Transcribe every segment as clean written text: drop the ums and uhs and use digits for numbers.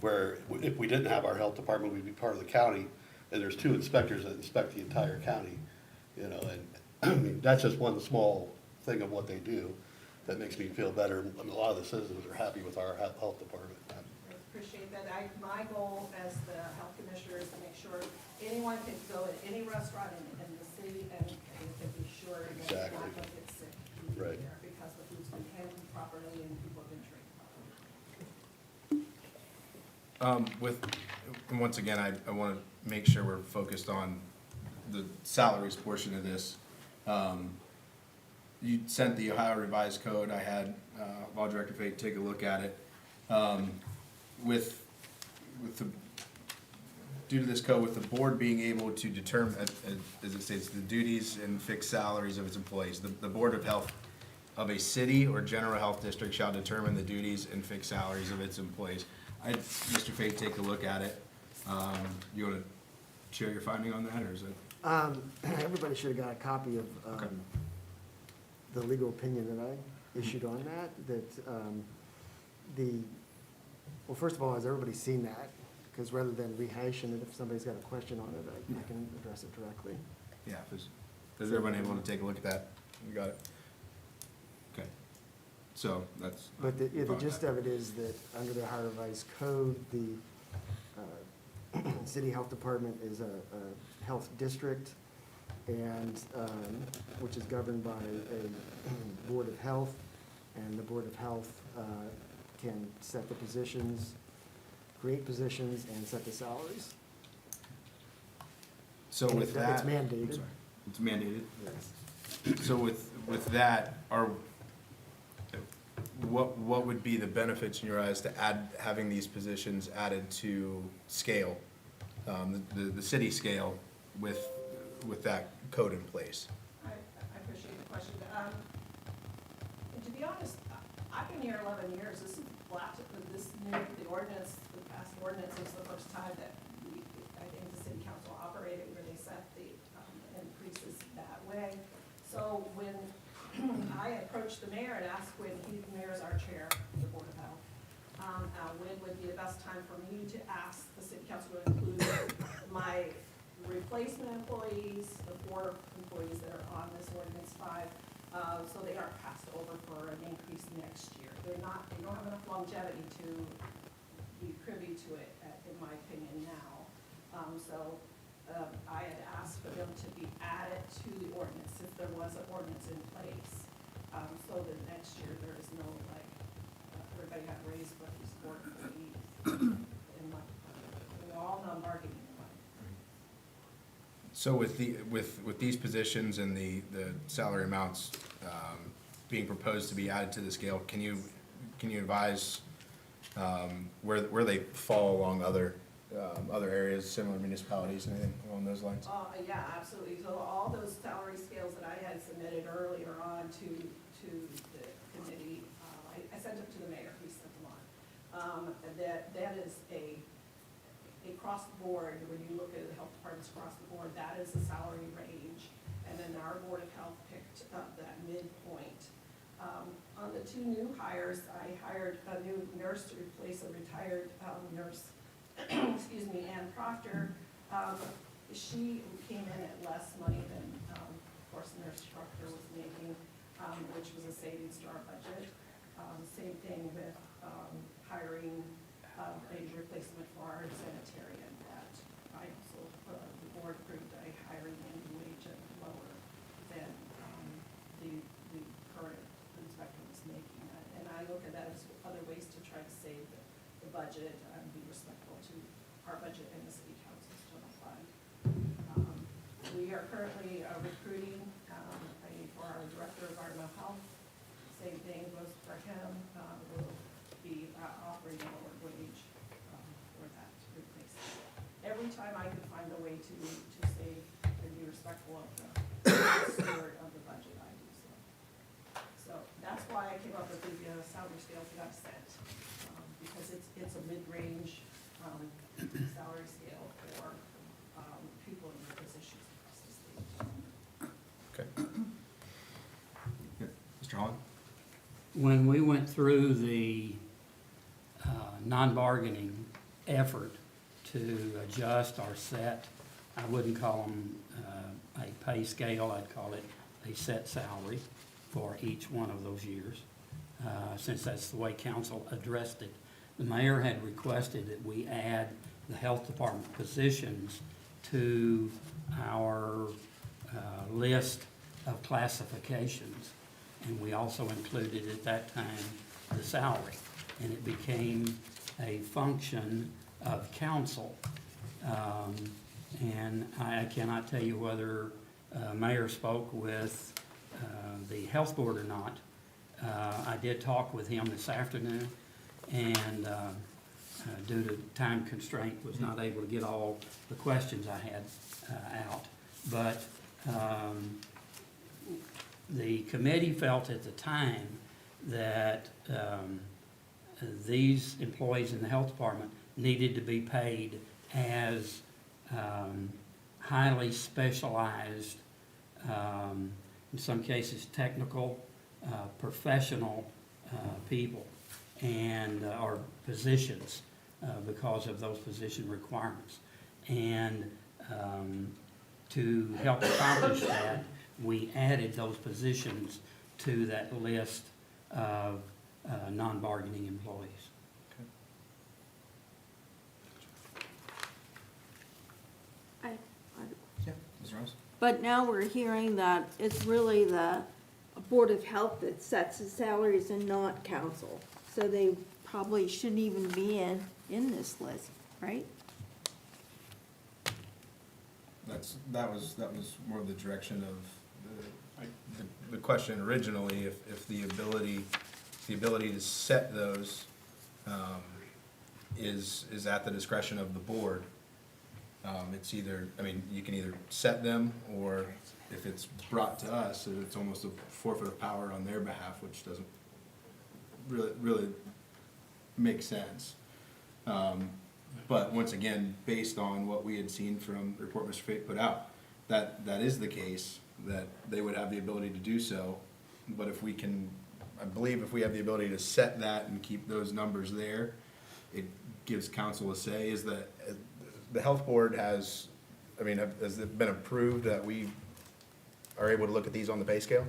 where if we didn't have our health department, we'd be part of the county, and there's 2 inspectors that inspect the entire county, you know, and I mean, that's just one small thing of what they do that makes me feel better. I mean, a lot of the citizens are happy with our health department. I appreciate that. My goal as the health commissioner is to make sure anyone can go in any restaurant in the city and can be sure that they're not going to get sick Right. there because the food's been handled properly and people have been treated properly. And once again, I want to make sure we're focused on the salaries portion of this. You sent the Ohio Revised Code. I had Law Director Fate take a look at it. With the, due to this code, with the board being able to determine, as it states, the duties and fixed salaries of its employees, the Board of Health of a city or general health district shall determine the duties and fixed salaries of its employees. I had Mr. Fate take a look at it. You want to share your finding on that, or is it? Everybody should have got a copy of Okay. the legal opinion that I issued on that, well, first of all, has everybody seen that? Because rather than rehashing it, if somebody's got a question on it, I can address it directly. Yeah, is everyone able to take a look at that? You got it? Okay. So that's. But the gist of it is that under the Ohio Revised Code, the city health department is a health district, and, which is governed by a board of health, and the board of health can set the positions, create positions, and set the salaries. So And with it's that. mandated. I'm sorry. It's mandated. Yes. So with that, what would be the benefits in your eyes to having these positions added to scale, the city scale with that code in place? I appreciate the question. And to be honest, I've been here 11 years. This is the ordinance, the past ordinance is the first time that I think the city council operated where they set the increases that way. So when I approached the mayor and asked when the mayor is our chair of the Board of Health, when would be the best time for me to ask the city council to include my replacement employees, the 4 employees that are on this ordinance 5, so they aren't passed over for an increase next year. They don't have enough longevity to be privy to it, in my opinion, now. I had asked for them to be added to the ordinance if there was an ordinance in place, so that next year there is no, like, everybody got raised but these 4 employees in my department. They're all non-bargaining in my department. So with these positions and the salary amounts being proposed to be added to the scale, can you advise where they fall along other areas, similar municipalities, anything along those lines? Yeah, absolutely. So all those salary scales that I had submitted earlier on to the committee, I sent them to the mayor, he sent them on. That is across the board, when you look at the health departments across the board, that is the salary range. And then our Board of Health picked up that midpoint. On the 2 new hires, I hired a new nurse to replace a retired nurse, excuse me, Ann Proctor. She came in at less money than, of course, Nurse Proctor was making, which was a savings to our budget. Same thing with hiring a replacement for our sanitarian that I also, the board approved a hiring and wage at lower than the current inspector was making. And I look at that as other ways to try to save the budget and be respectful to our budget and the city council's general fund. We are currently recruiting for our director of environmental health. Same thing goes for him. We'll be offering a lower wage for that to replace it. Every time I can find a way to save and be respectful of the steward of the budget, I do so. So that's why I came up with the salary scales that I've sent, because it's a mid-range salary scale for people in their positions across the state. Okay. Yeah. Mr. Holland? When we went through the non-bargaining effort to adjust or set, I wouldn't call them a pay scale, I'd call it a set salary for each one of those years, since that's the way council addressed it. The mayor had requested that we add the health department positions to our list of classifications. And we also included at that time the salary. And it became a function of council. And I cannot tell you whether Mayor spoke with the health board or not. I did talk with him this afternoon, and due to time constraint, was not able to get all the questions I had out. But the committee felt at the time that these employees in the health department needed to be paid as highly specialized, in some cases technical, professional people and or positions because of those position requirements. And to help accomplish that, we added those positions to that list of non-bargaining employees. Yeah, Ms. Rose? But now we're hearing that it's really the Board of Health that sets the salaries and not council. So they probably shouldn't even be in this list, right? That was more of the direction of the question originally, if the ability to set those is at the discretion of the board. It's either, I mean, you can either set them, or if it's brought to us, it's almost a forfeit of power on their behalf, which doesn't really make sense. But once again, based on what we had seen from the report Mr. Fate put out, that is the case, that they would have the ability to do so. But if we can, I believe if we have the ability to set that and keep those numbers there, it gives council a say. Is that the health board has, I mean, has it been approved that we are able to look at these on the pay scale?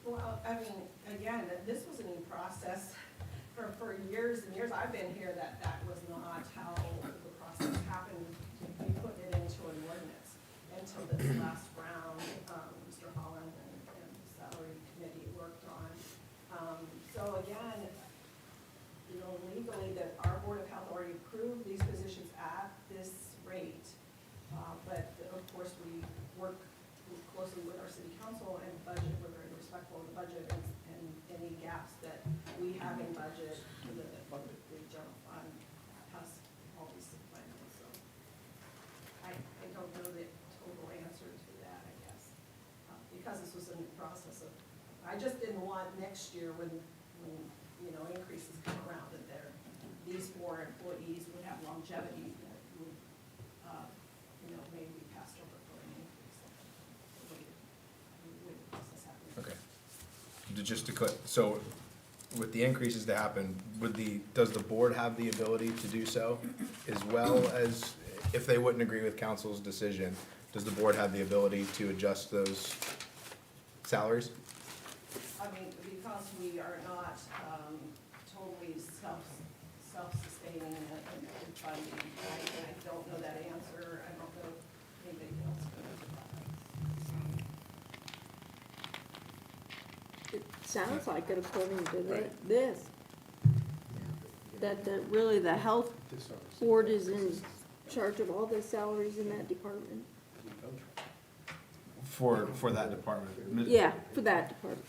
Well, I mean, again, this was a new process for years and years. I've been here that was not how the process happened. We put it into an ordinance until this last round, Mr. Holland and the Salary Committee worked on. So again, you know, legally, that our Board of Health already approved these positions at this rate. But of course, we work closely with our city council and budget. We're very respectful of the budget and any gaps that we have in budget. The general fund has all these plans. So I don't know the total answer to that, I guess, because this was a new process of. I just didn't want next year when you know increases come around that these 4 employees would have longevity that would you know maybe be passed over for an increase. The way the process happened. Okay. Just to click, so with the increases to happen, does the board have the ability to do so? As well as, if they wouldn't agree with council's decision, does the board have the ability to adjust those salaries? I mean, because we are not totally self-sustaining and funding, I don't know that answer. I don't know if anybody else can answer that. It sounds like it according to this. That really the health board is in charge of all the salaries in that department. For that department? Yeah, for that department.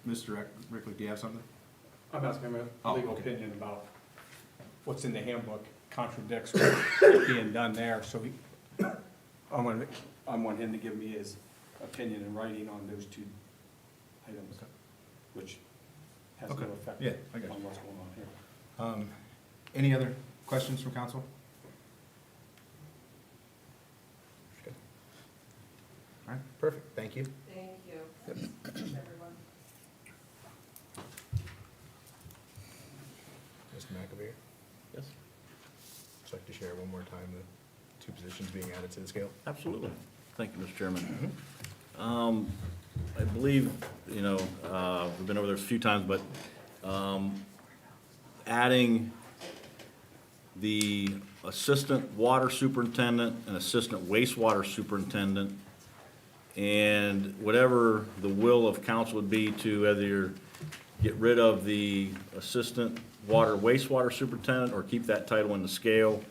Mr. Ricklick, do you have something? I'm asking a Oh, legal okay. opinion about what's in the handbook contradicts what's being done there, so I want him to give me his opinion in writing on those 2 items, which has no Okay. effect Yeah, I got you. on what's going on here. Any other questions from council? Good. All right, perfect, thank you. Thank you, everyone. Mr. McAveer? Yes, Would you like to share one more time the two positions being added to the scale? absolutely. Thank you, Mr. Chairman. I believe, you know, we've been over this a few times, but adding the assistant water superintendent and assistant wastewater superintendent, and whatever the will of council would be to either get rid of the assistant water wastewater superintendent or keep that title in the scale,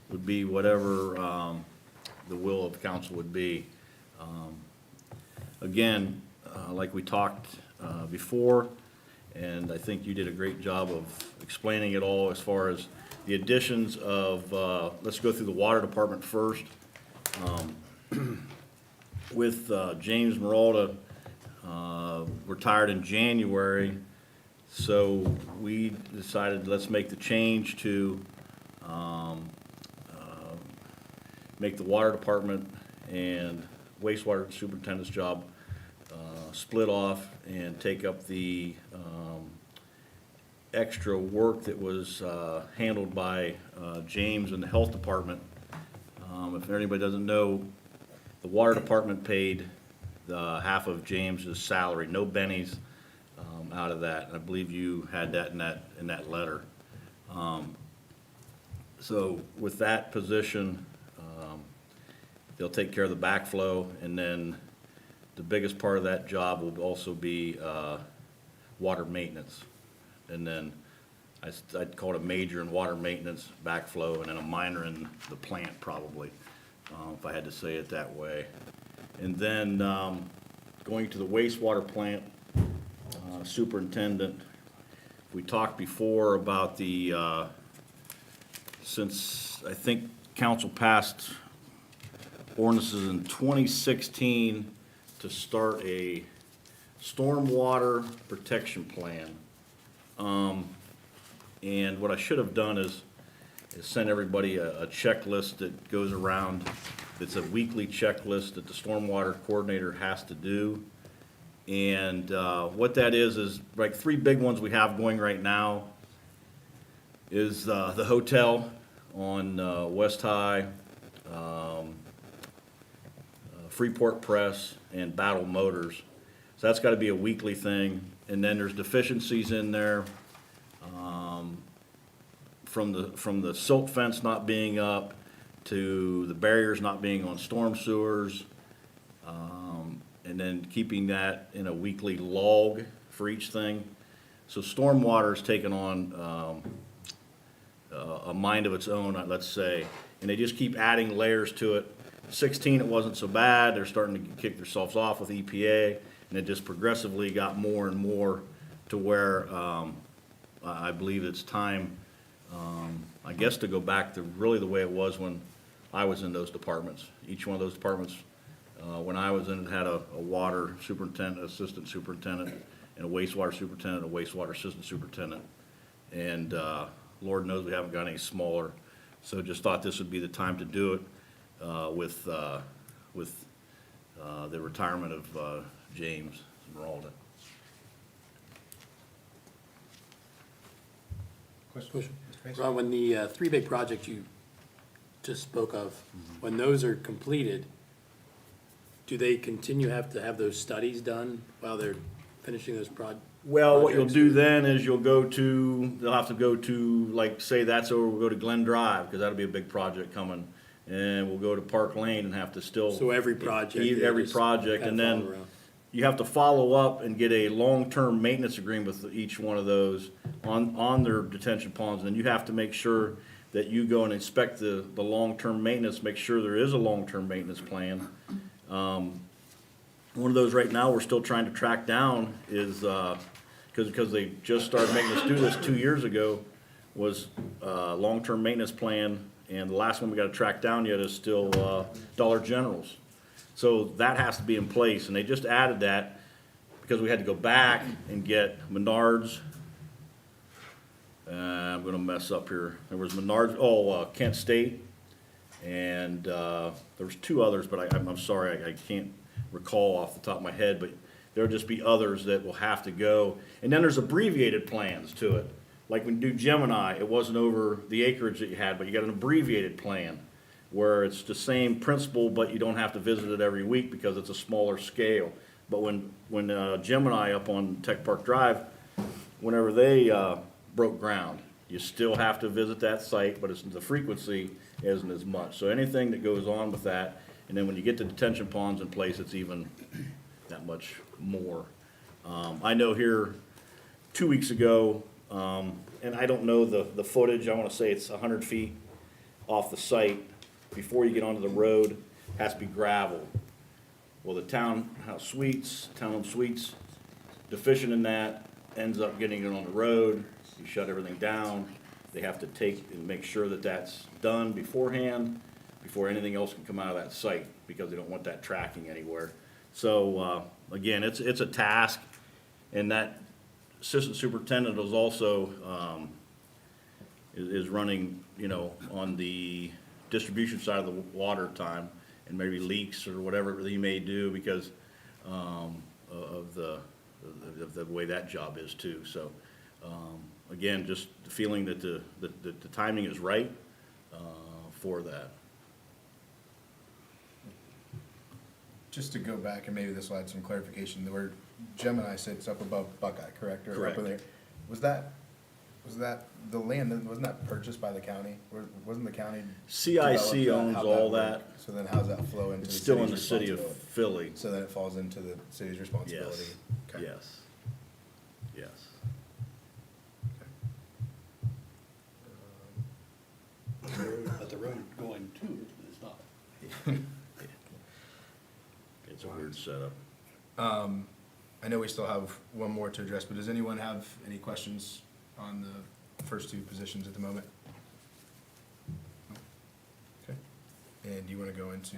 would be whatever the will of council would be. Again, like we talked before, and I think you did a great job of explaining it all as far as the additions of, let's go through the water department first. With James Maralda retired in January, so we decided let's make the change to make the water department and wastewater superintendent's job split off and take up the extra work that was handled by James in the health department. If anybody doesn't know, the water department paid the half of James's salary, no bennies out of that. And I believe you had that in that letter. So with that position, they'll take care of the backflow, and then the biggest part of that job will also be water maintenance. And then I'd call it a major in water maintenance, backflow, and then a minor in the plant probably, if I had to say it that way. And then going to the wastewater plant superintendent, we talked before about the, since I think council passed ordinances in 2016 to start a stormwater protection plan. And what I should have done is send everybody a checklist that goes around. It's a weekly checklist that the stormwater coordinator has to do. And what that is like three big ones we have going right now is the hotel on West High, Freeport Press, and Battle Motors. So that's got to be a weekly thing. And then there's deficiencies in there from the silt fence not being up to the barriers not being on storm sewers, and then keeping that in a weekly log for each thing. So stormwater's taken on a mind of its own, let's say, and they just keep adding layers to it. 16, it wasn't so bad. They're starting to kick themselves off with EPA, and it just progressively got more and more to where I believe it's time, I guess, to go back to really the way it was when I was in those departments. Each one of those departments, when I was in it, had a water superintendent, assistant superintendent, and a wastewater superintendent, a wastewater assistant superintendent. And Lord knows we haven't got any smaller. So just thought this would be the time to do it with the retirement of James Maralda. Question? Ron, when the three big projects you just spoke of, when those are completed, do they continue have to have those studies done while they're finishing those projects? Well, what you'll do then is they'll have to go to, like, say that's over, we'll go to Glen Drive, because that'll be a big project coming. And we'll go to Park Lane and have to still. So every project. Every project, and then you have to follow up and get a long-term maintenance agreement with each one of those on their detention ponds. And you have to make sure that you go and inspect the long-term maintenance, make sure there is a long-term maintenance plan. One of those right now we're still trying to track down is, because they just started making us do this 2 years ago, was long-term maintenance plan. And the last one we got to track down yet is still Dollar General's. So that has to be in place, and they just added that because we had to go back and get Menards. I'm gonna mess up here. There was Menards, Kent State, and there was two others, but I'm sorry, I can't recall off the top of my head, but there'll just be others that will have to go. And then there's abbreviated plans to it, like when you do Gemini, it wasn't over the acreage that you had, but you got an abbreviated plan where it's the same principle, but you don't have to visit it every week because it's a smaller scale. But when Gemini up on Tech Park Drive, whenever they broke ground, you still have to visit that site, but the frequency isn't as much. So anything that goes on with that, and then when you get the detention ponds in place, it's even that much more. I know here 2 weeks ago, and I don't know the footage, I wanna say it's 100 feet off the site, before you get onto the road, has to be gravel. Well, the townhome suites, deficient in that, ends up getting it on the road, you shut everything down, they have to take and make sure that that's done beforehand, before anything else can come out of that site, because they don't want that tracking anywhere. So, again, it's a task, and that assistant superintendent is also, is running, on the distribution side of the water time, and maybe leaks or whatever he may do because, of the way that job is too. So, again, just the feeling that the timing is right, for that. Just to go back, and maybe this will add some clarification, the word Gemini sits up above Buckeye, correct? Or Correct. up there. Was that the land, wasn't that purchased by the county? Wasn't the county? CIC developed owns How'd all work? that. So then how's that flow into the It's city's still in the city of responsibility? Philly. So then it falls into the city's responsibility? Yes, Okay. yes, yes. But the road going to it is not. It's a weird setup. I know we still have one more to address, but does anyone have any questions on the first two positions at the moment? Okay. And do you want to go into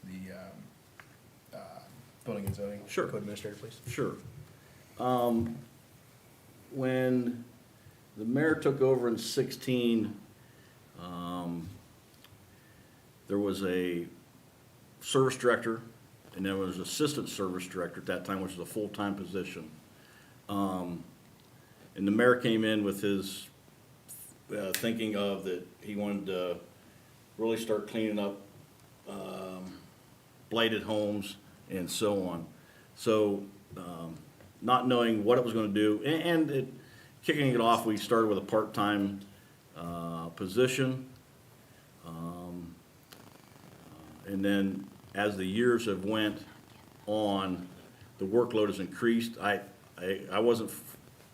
the building and zoning? Sure. Code administrator, please. Sure. When the mayor took over in 16, there was a service director, and there was assistant service director at that time, which was a full-time position. And the mayor came in with his thinking of that he wanted to really start cleaning up blighted homes and so on. So, not knowing what it was gonna do, kicking it off, we started with a part-time position. And then, as the years have went on, the workload has increased. I wasn't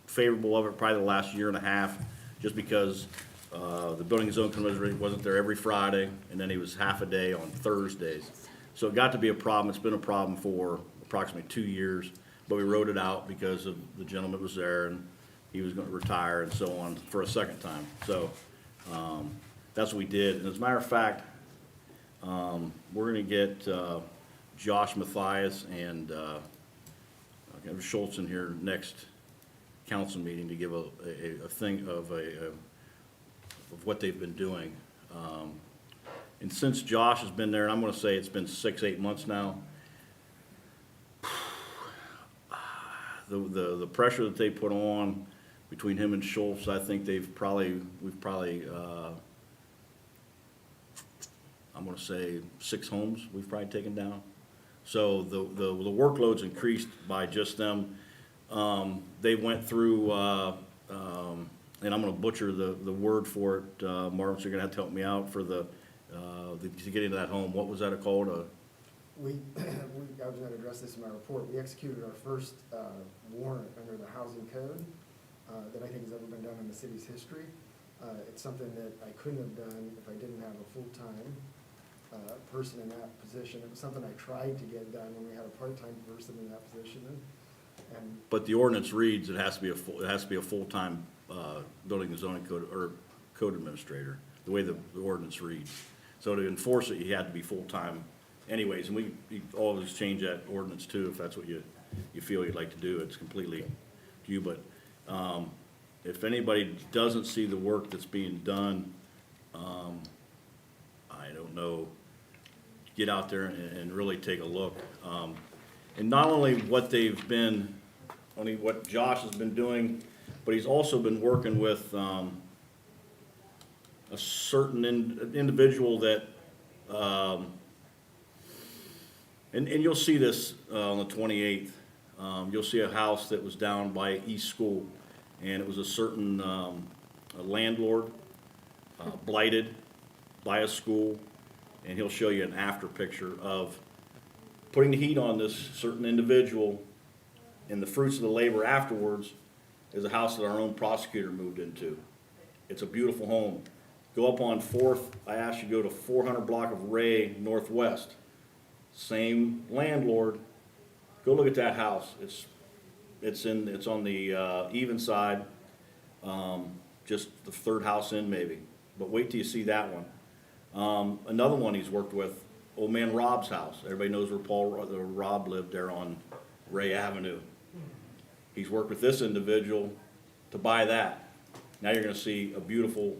favorable of it probably the last year and a half, just because the building and zone commissioner wasn't there every Friday, and then he was half a day on Thursdays. So it got to be a problem. It's been a problem for approximately 2 years, but we wrote it out because of the gentleman was there, and he was gonna retire and so on for a second time. So, that's what we did. And as a matter of fact, we're gonna get Josh Mathias and Schultz in here next council meeting to give a thing of what they've been doing. And since Josh has been there, and I'm gonna say it's been 6-8 months now, the pressure that they put on between him and Schultz, I think we've probably, I'm gonna say 6 homes we've probably taken down. So the workload's increased by just them. They went through, and I'm gonna butcher the word for it, Marvin, so you're gonna have to help me out for to get into that home. What was that called? I was gonna address this in my report. We executed our first warrant under the housing code that I think has ever been done in the city's history. It's something that I couldn't have done if I didn't have a full-time person in that position. It was something I tried to get done when we had a part-time person in that position. And But the ordinance reads it has to be a full-time building and zoning code, or code administrator, the way the ordinance reads. So to enforce it, you had to be full-time anyways, and we always change that ordinance too, if that's what you feel you'd like to do. It's completely to you, but if anybody doesn't see the work that's being done, I don't know, get out there and really take a look. And not only what Josh has been doing but he's also been working with, a certain individual that, and you'll see this, on the 28th. You'll see a house that was down by East School, and it was a certain, a landlord, blighted by a school, and he'll show you an after picture of putting the heat on this certain individual, and the fruits of the labor afterwards is a house that our own prosecutor moved into. It's a beautiful home. Go up on 4th, I asked you to go to 400 block of Ray Northwest. Same landlord. Go look at that house. It's on the even side, just the third house in maybe. But wait till you see that one. Another one he's worked with, old man Rob's house. Everybody knows where Rob lived there on Ray Avenue. He's worked with this individual to buy that. Now you're gonna see a beautiful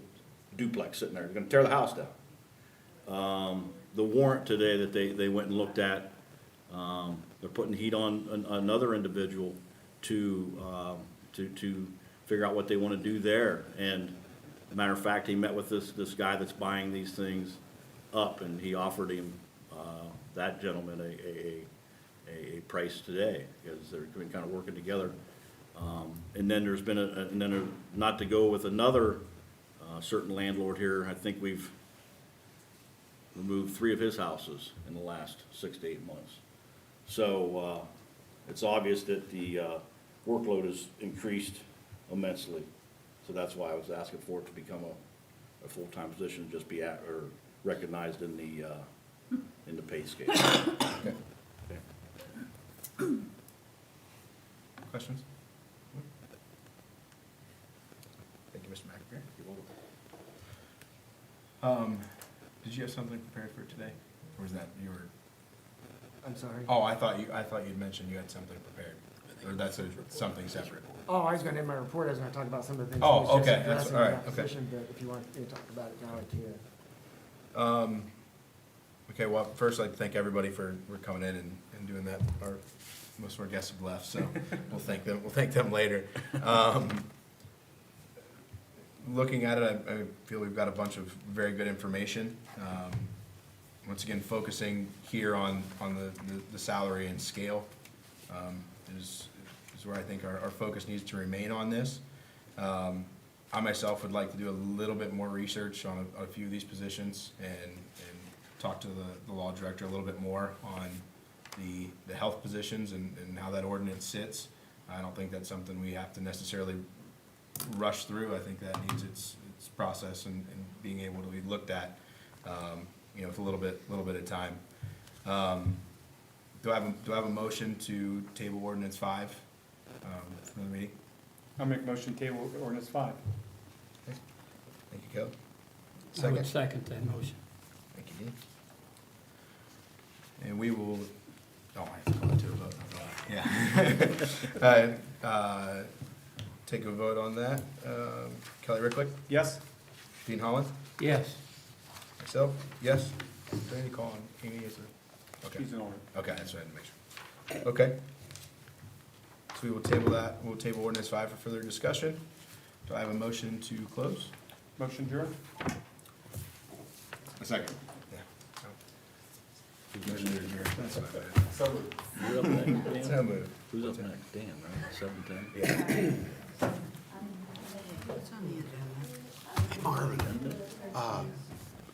duplex sitting there. They're gonna tear the house down. The warrant today that they went and looked at, they're putting heat on another individual to figure out what they wanna do there. And matter of fact, he met with this guy that's buying these things up, and he offered him, that gentleman a price today, because they're kind of working together. And then there's been not to go with another, certain landlord here, I think we've removed 3 of his houses in the last 6 to 8 months. So, it's obvious that the, workload has increased immensely. So that's why I was asking for it to become a full-time position, just be or recognized in the pay scale. Okay. Questions? Thank you, Mr. McAfee. You're welcome. Did you have something prepared for today? Or was that you were, I'm sorry. oh, I thought you'd mentioned you had something prepared. Or that's something separate. Oh, I was gonna end my report, I was gonna talk about some of the things. Oh, he was just okay, that's- addressing all in right, that okay. position, But if you want me to talk about it now, I can. Okay, well, first I'd like to thank everybody for coming in and doing that. Most of our guests have left, so we'll thank them later. Looking at it, I feel we've got a bunch of very good information. Once again, focusing here on the salary and scale is where I think our focus needs to remain on this. I myself would like to do a little bit more research on a few of these positions and talk to the law director a little bit more on the health positions and how that ordinance sits. I don't think that's something we have to necessarily rush through. I think that needs its process and being able to be looked at, with a little bit of time. Do I have a motion to table ordinance 5 for the meeting? I'll make motion table ordinance 5. Thank you, Kelly. I would second that motion. Thank you, Dean. And we will, I have to go to a vote. Yeah. Take a vote on that. Kelly Ricklick, Yes? Dean Holland, Yes, myself, yes. Is there any call on Amy? Okay. She's in order. Okay, that's what I had to make sure. Okay. So we will table that. We'll table ordinance 5 for further discussion. Do I have a motion to close? Motion adjourned? A second. Yeah. Motion to adjourn. That's what I meant. So Who's up next, So Dan? moved. Who's up next? Dan, right? 7:10? Yeah. Hey, Marvin,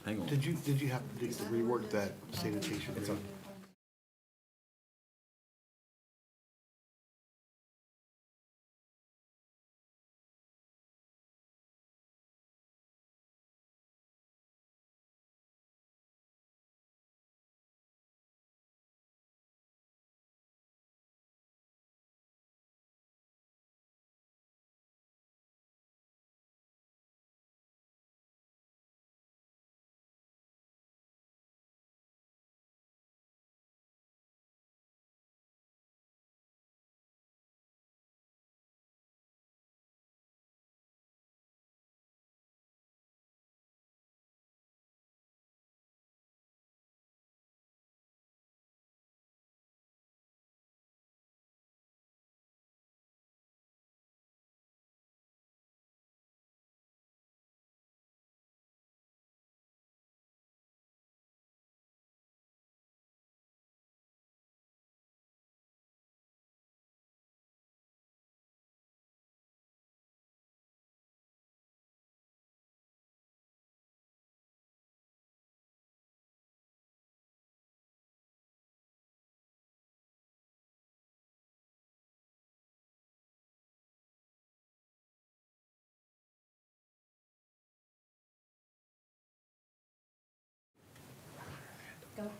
Hang on. did you have to rework that sanitation? agreement?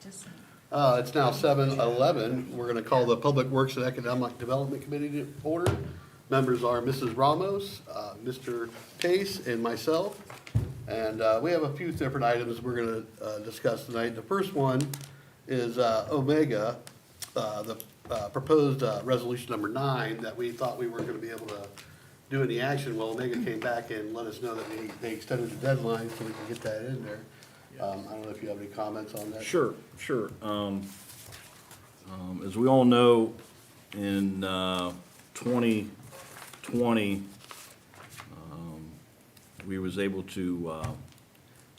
It's now 7:11. We're going to call the Public Works and Economic Development Committee to order. Members are Mrs. Ramos, Mr. Pace, and myself. And we have a few different items we're going to discuss tonight. The first one is Omega, the proposed resolution number 9 that we thought we weren't going to be able to do any action. Well, Omega came back and let us know that they extended the deadline so we can get that in there. I don't know if you have any comments on that. Sure. As we all know, in 2020, we was able to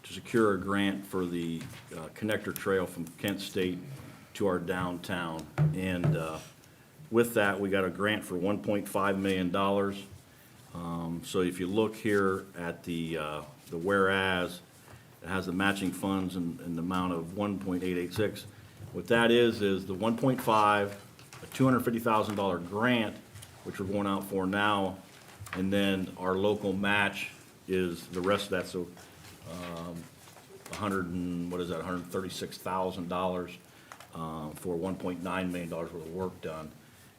secure a grant for the connector trail from Kent State to our downtown. And with that, we got a grant for $1.5 million. So if you look here at the whereas, it has the matching funds in the amount of 1.886. What that is the 1.5, a $250,000 grant, which we're going out for now, and then our local match is the rest of that, so $136,000 for $1.9 million worth of work done.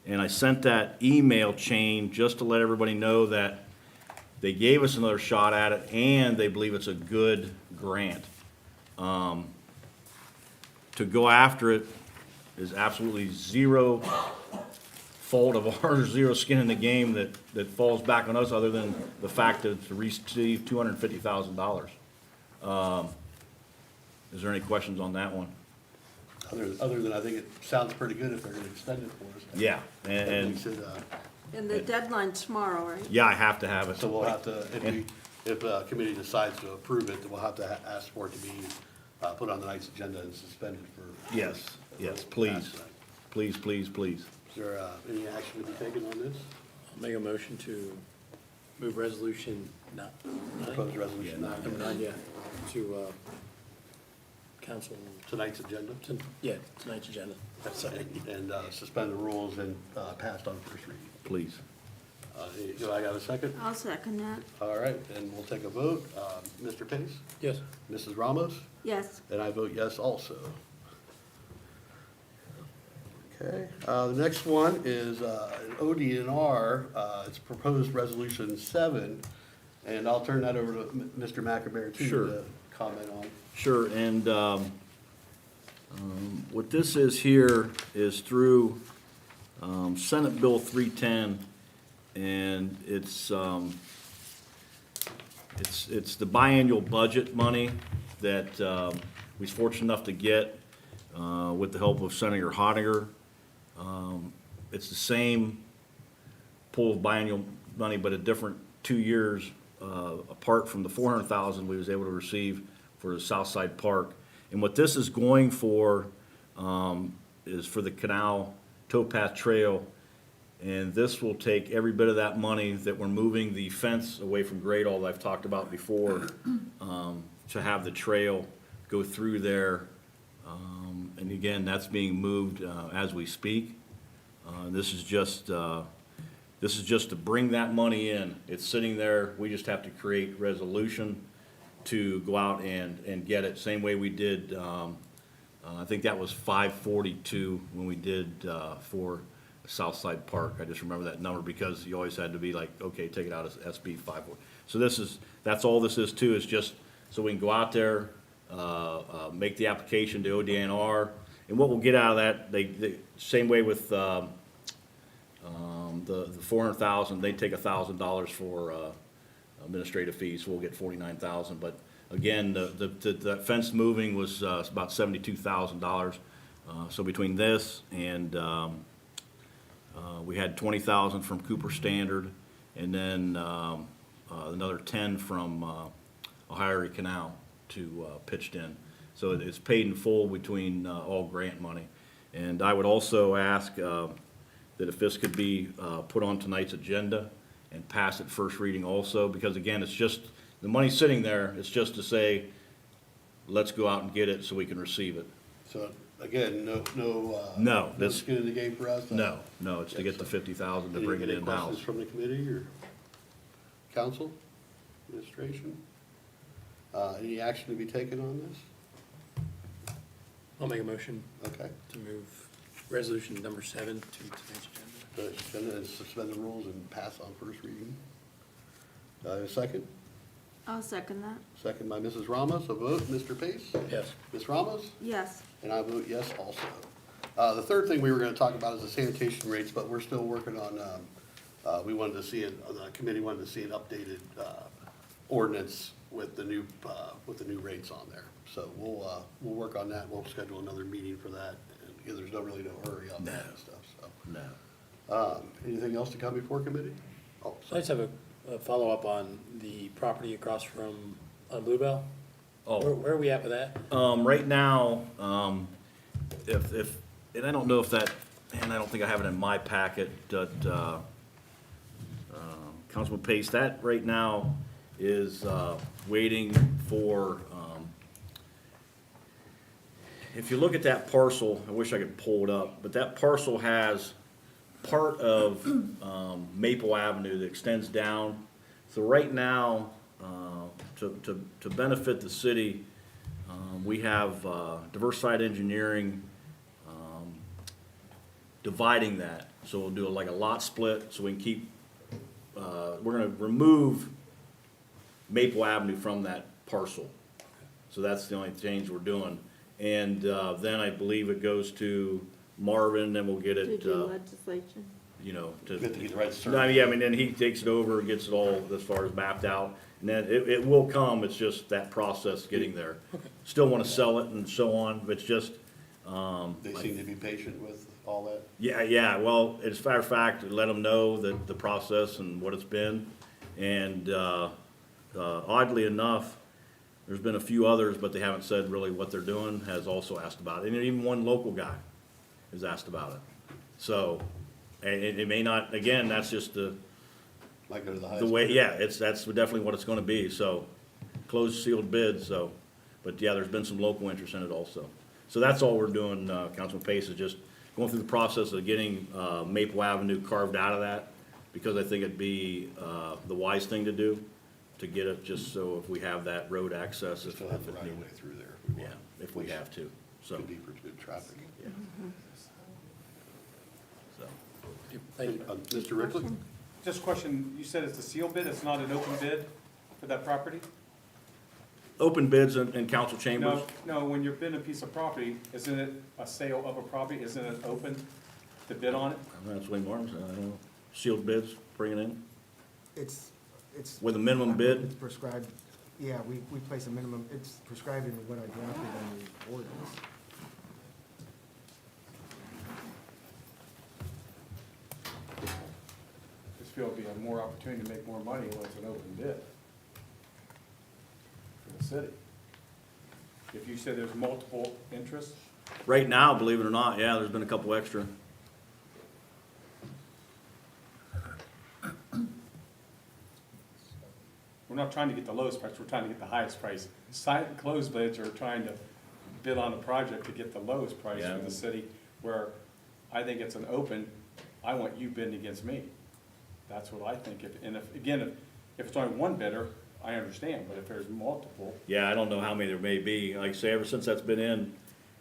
And I sent that email chain just to let everybody know that they gave us another shot at it, and they believe it's a good grant. To go after it is absolutely zero fault of ours, zero skin in the game that falls back on us, other than the fact that to receive $250,000. Is there any questions on that one? Other than I think it sounds pretty good if they're going to extend it for us. Yeah, That and makes it, And the deadline's tomorrow, right? yeah, I have to have it. So we'll have to, if the committee decides to approve it, then we'll have to ask for it to be put on tonight's agenda and suspended for. Yes, please, past tonight. please. Is there any action to be taken on this? I'll make a motion to move resolution Proposed resolution Yeah, 9, number 9, yeah, to council, tonight's agenda, tonight's agenda. and suspend the rules and passed on first reading. Please. Do I got a second? I'll second that. All right, and we'll take a vote. Mr. Pace? Yes. Mrs. Ramos? Yes. And I vote yes also. Okay, the next one is an ODNR, it's proposed resolution 7, and I'll turn that over to Mr. McAmara too Sure. to comment on. Sure, and what this is here is through Senate Bill 310, and it's the biannual budget money that we was fortunate enough to get with the help of Senator Hottinger. It's the same pool of biannual money, but a different 2 years apart from the $400,000 we was able to receive for the Southside Park. And what this is going for is for the canal towpath trail. And this will take every bit of that money that we're moving the fence away from Great All that I've talked about before, to have the trail go through there. And again, that's being moved as we speak. This is just to bring that money in. It's sitting there. We just have to create resolution to go out and get it. Same way we did, I think that was 542 when we did for Southside Park. I just remember that number because you always had to be like, okay, take it out as SB 54. So that's all this is too, is just so we can go out there, make the application to ODNR. And what we'll get out of that, they same way with the $400,000, they take $1,000 for administrative fees, so we'll get $49,000. But again, the fence moving was about $72,000. So between this and we had $20,000 from Cooper Standard, and then another 10 from Ohio Canal to pitched in. So it's paid in full between all grant money. And I would also ask that if this could be put on tonight's agenda and pass it first reading also, because again, it's just, the money's sitting there, it's just to say, let's go out and get it so we can receive it. So again, no No, skin in the game for us? No, it's to get the 50,000 to bring it Any in-house. questions from the committee or council, administration? Any action to be taken on this? I'll make a motion Okay. to move resolution number 7 to tonight's agenda. Suspend and suspend the rules and pass on first reading. A second? I'll second that. Second by Mrs. Ramos, a vote, Mr. Pace? Yes. Ms. Ramos? Yes. And I vote yes also. The third thing we were gonna talk about is the sanitation rates, but we're still working on, we wanted to see it, the committee wanted to see an updated, ordinance with the new rates on there. So we'll work on that, we'll schedule another meeting for that, and because there's really no hurry on that and stuff, so. No. Anything else to come before committee? Oh, So I just have a follow-up on the property across from, on Bluebell. Where are we at with that? Right now, if, and I don't know if that, and I don't think I have it in my packet, but, Councilman Pace, that right now is, waiting for, if you look at that parcel, I wish I could pull it up, but that parcel has part of, Maple Avenue that extends down. So right now, to benefit the city, we have Diversified Engineering dividing that. So we'll do like a lot split, so we can keep, we're gonna remove Maple Avenue from that parcel. So that's the only change we're doing. And then I believe it goes to Marvin, then we'll get To it, do legislation. you know, to. We have to get the right No, survey. yeah, I mean, then he takes it over, gets it all as far as mapped out, and then it will come, it's just that process getting there. Still wanna sell it and so on, but it's just, They seem to be patient with all that. yeah, well, as a matter of fact, let them know that the process and what it's been. And, oddly enough, there's been a few others, but they haven't said really what they're doing, has also asked about it, and even one local guy has asked about it. So, and it may not, again, that's just Might go to the highest. the way, bidder. yeah, that's definitely what it's gonna be, so, closed sealed bid, so, but yeah, there's been some local interest in it also. So that's all we're doing, Councilman Pace, is just going through the process of getting, Maple Avenue carved out of that, because I think it'd be, the wise thing to do, to get it, just so if we have that road access, We if still have the it right of way need- through there if we yeah, want. if we have to, so, Could be for good traffic. yeah. So, Thank you. Mr. Ripley? Just a question, you said it's a sealed bid, it's not an open bid for that property? open bids in council chambers. No, when you're bidding a piece of property, isn't it a sale of a property, isn't it open to bid on it? That's Wayne Martin said, I don't know, sealed bids, bring it in, It's. with a minimum bid. It's prescribed, yeah, we place a minimum, it's prescribed in what I drafted in the ordinance. Just feel it'd be a more opportunity to make more money when it's an open bid for the city. If you said there's multiple interests, Right now, believe it or not, yeah, there's been a couple extra. we're not trying to get the lowest price, we're trying to get the highest price. Closed bids are trying to bid on a project to get the lowest price Yeah. for the city, where I think it's an open, I want you bidding against me. That's what I think, and if it's only one bidder, I understand, but if there's multiple, Yeah, I don't know how many there may be. Like I say, ever since that's been in,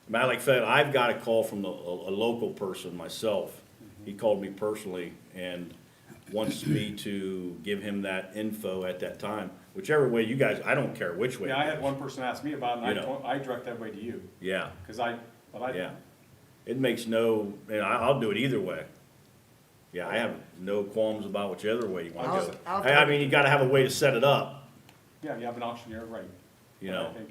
like I said, I've got a call from a local person myself. He called me personally and wants me to give him that info at that time. Whichever way you guys, I don't care which way. yeah, I it had goes. one person ask me about it, You and know. I direct that way to you, Yeah, because yeah. It makes no, I'll do it either way. Yeah, I have no qualms about whichever way you wanna go. I mean, you gotta have a way to set it up, yeah, you have an auctioneer, right. you I know. think.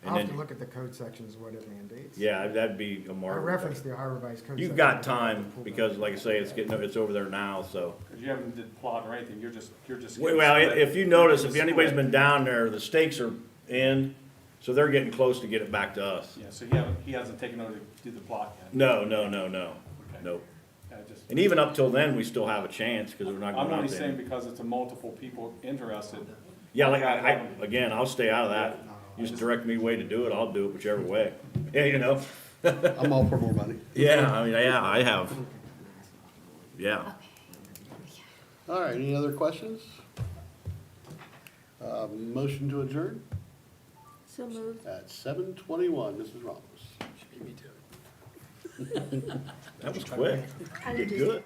And I'll have to then, look at the code sections, what it mandates. yeah, that'd be a I mark. referenced the Ohio Revised Code. You've section. got time, because like I say, it's over there now, so. Because you haven't did plot or anything, you're just. Well, if you notice, if Split. anybody's been down there, the stakes are in, so they're getting close to get it back to us. Yeah, so he hasn't taken over to do the plot yet. No, Okay. nope. Yeah, just, And even up till then, we still have a chance, because we're not I'm going only out saying there. because it's a multiple people interested. Yeah, like, again, I'll stay out of that. You just direct me way to do it, I'll do it whichever way. Yeah, you know? I'm all for more money. Yeah, I mean, yeah, I have. Yeah. All right, any other questions? Motion to adjourn? So moved. at 7:21. Mrs. Ramos. She beat me to it. That was quick. I Did just- good.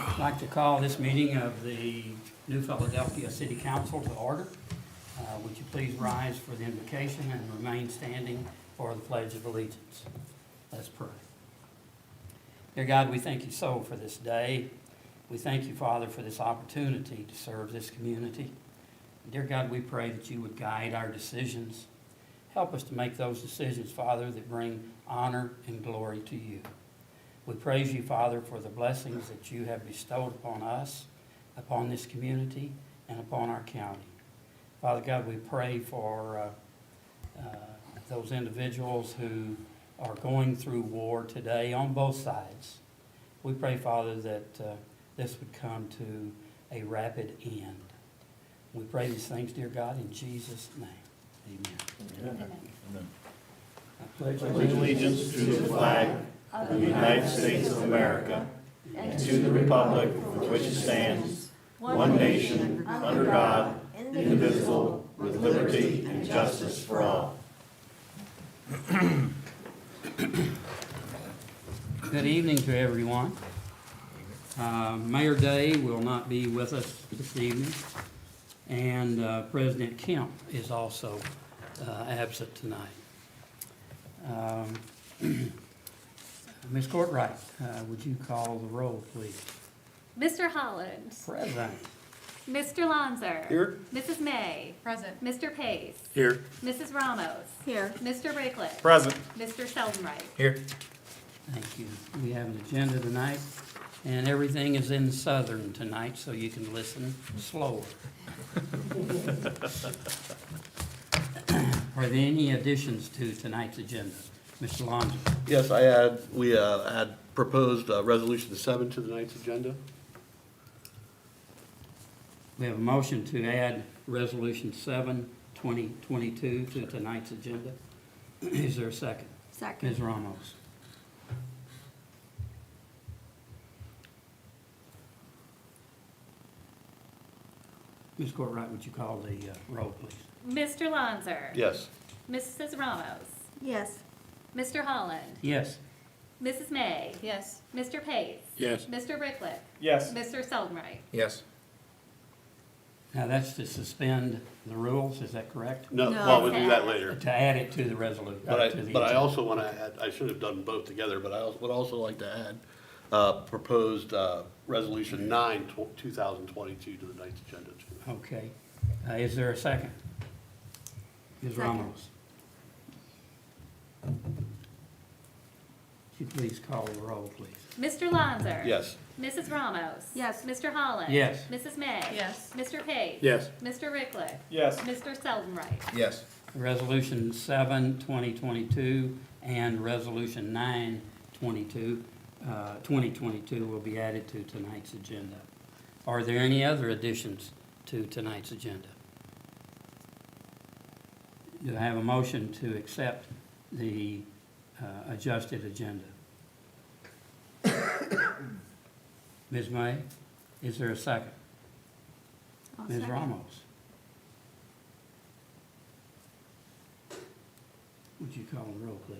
I'd like to call this meeting of the New Philadelphia City Council to order. Would you please rise for the invocation and remain standing for the Pledge of Allegiance? Let's pray. Dear God, we thank you so for this day. We thank you, Father, for this opportunity to serve this community. Dear God, we pray that you would guide our decisions. Help us to make those decisions, Father, that bring honor and glory to you. We praise you, Father, for the blessings that you have bestowed upon us, upon this community, and upon our county. Father God, we pray for those individuals who are going through war today on both sides. We pray, Father, that this would come to a rapid end. We pray these things, dear God, in Jesus' name. Amen. I pledge Allegiance to the flag of the United States of America and to the republic for which it stands, one nation, under God, indivisible, with liberty and justice for all. Good evening to everyone. Mayor Day will not be with us this evening, and President Kemp is also absent tonight. Ms. Courtwright, would you call the roll, please? Mr. Holland. Present. Mr. Lonzer. Here. Mrs. May. Present. Mr. Pace. Here. Mrs. Ramos. Here. Mr. Rickliff. Present. Mr. Seldenright. Here. Thank you. We have an agenda tonight, and everything is in Southern tonight, so you can listen slower. Are there any additions to tonight's agenda? Mr. Lonzo? Yes, we had proposed Resolution 7 to tonight's agenda. We have a motion to add Resolution 7, 2022 to tonight's agenda. Is there a second? Second. Ms. Ramos? Ms. Courtwright, would you call the roll, please? Mr. Lonzer. Yes. Mrs. Ramos. Yes. Mr. Holland. Yes. Mrs. May. Yes. Mr. Pace. Yes. Mr. Rickliff. Yes. Mr. Seldenright. Yes. Now, that's to suspend the rules, is that correct? No, No. well, we'll do that later. To add it to the resolution. But I also want to add, I should have done both together, but I would also like to add proposed Resolution 9, 2022 to the night's agenda too. Okay. Is there a second? Ms. Second. Ramos? Would you please call the roll, please? Mr. Lonzer. Yes. Mrs. Ramos. Yes. Mr. Holland. Yes. Mrs. May. Yes. Mr. Pace. Yes. Mr. Rickliff. Yes. Mr. Seldenright. Yes. Resolution 7, 2022, and Resolution 9, 2022 will be added to tonight's agenda. Are there any other additions to tonight's agenda? Do I have a motion to accept the adjusted agenda? Ms. May, is there a second? I'll Ms. second. Ramos? Would you call the roll, please?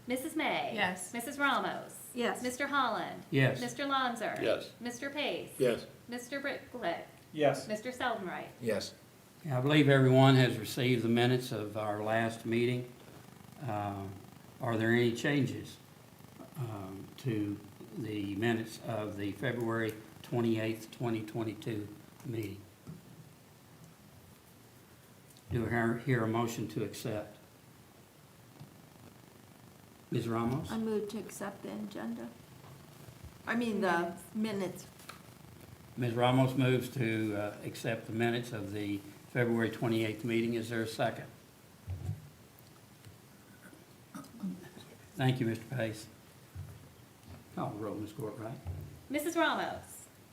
Mrs. May. Yes. Mrs. Ramos. Yes. Mr. Holland. Yes. Mr. Lonzer. Yes. Mr. Pace. Yes. Mr. Rickliff. Yes. Mr. Seldenright. Yes. I believe everyone has received the minutes of our last meeting. Are there any changes to the minutes of the February 28th, 2022 meeting? Do I hear a motion to accept? Ms. Ramos? I move to accept the agenda. I mean, the minutes. Ms. Ramos moves to accept the minutes of the February 28th meeting. Is there a second? Thank you, Mr. Pace. Call the roll, Ms. Courtwright. Mrs. Ramos.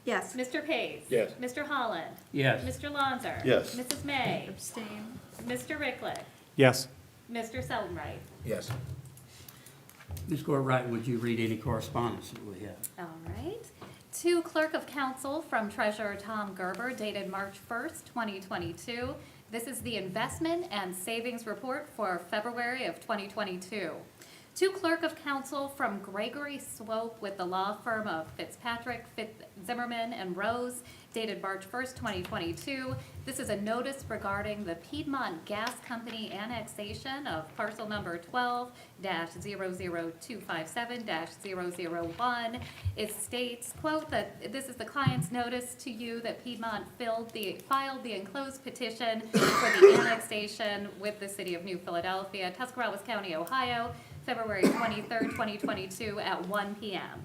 Yes. Mr. Pace. Yes. Mr. Holland. Yes. Mr. Lonzer. Yes. Mrs. May. Abstain. Mr. Rickliff. Yes. Mr. Seldenright. Yes. Ms. Courtwright, would you read any correspondence that we have? All right. To Clerk of Council from Treasurer Tom Gerber dated March 1st, 2022. This is the investment and savings report for February of 2022. To Clerk of Council from Gregory Swope with the law firm of Fitzpatrick, Zimmerman and Rose, dated March 1st, 2022. This is a notice regarding the Piedmont Gas Company annexation of parcel number 12-00257-001. It states, quote, that this is the client's notice to you that Piedmont filed the enclosed petition for the annexation with the city of New Philadelphia, Tuscarawas County, Ohio, February 23rd, 2022 at 1 p.m.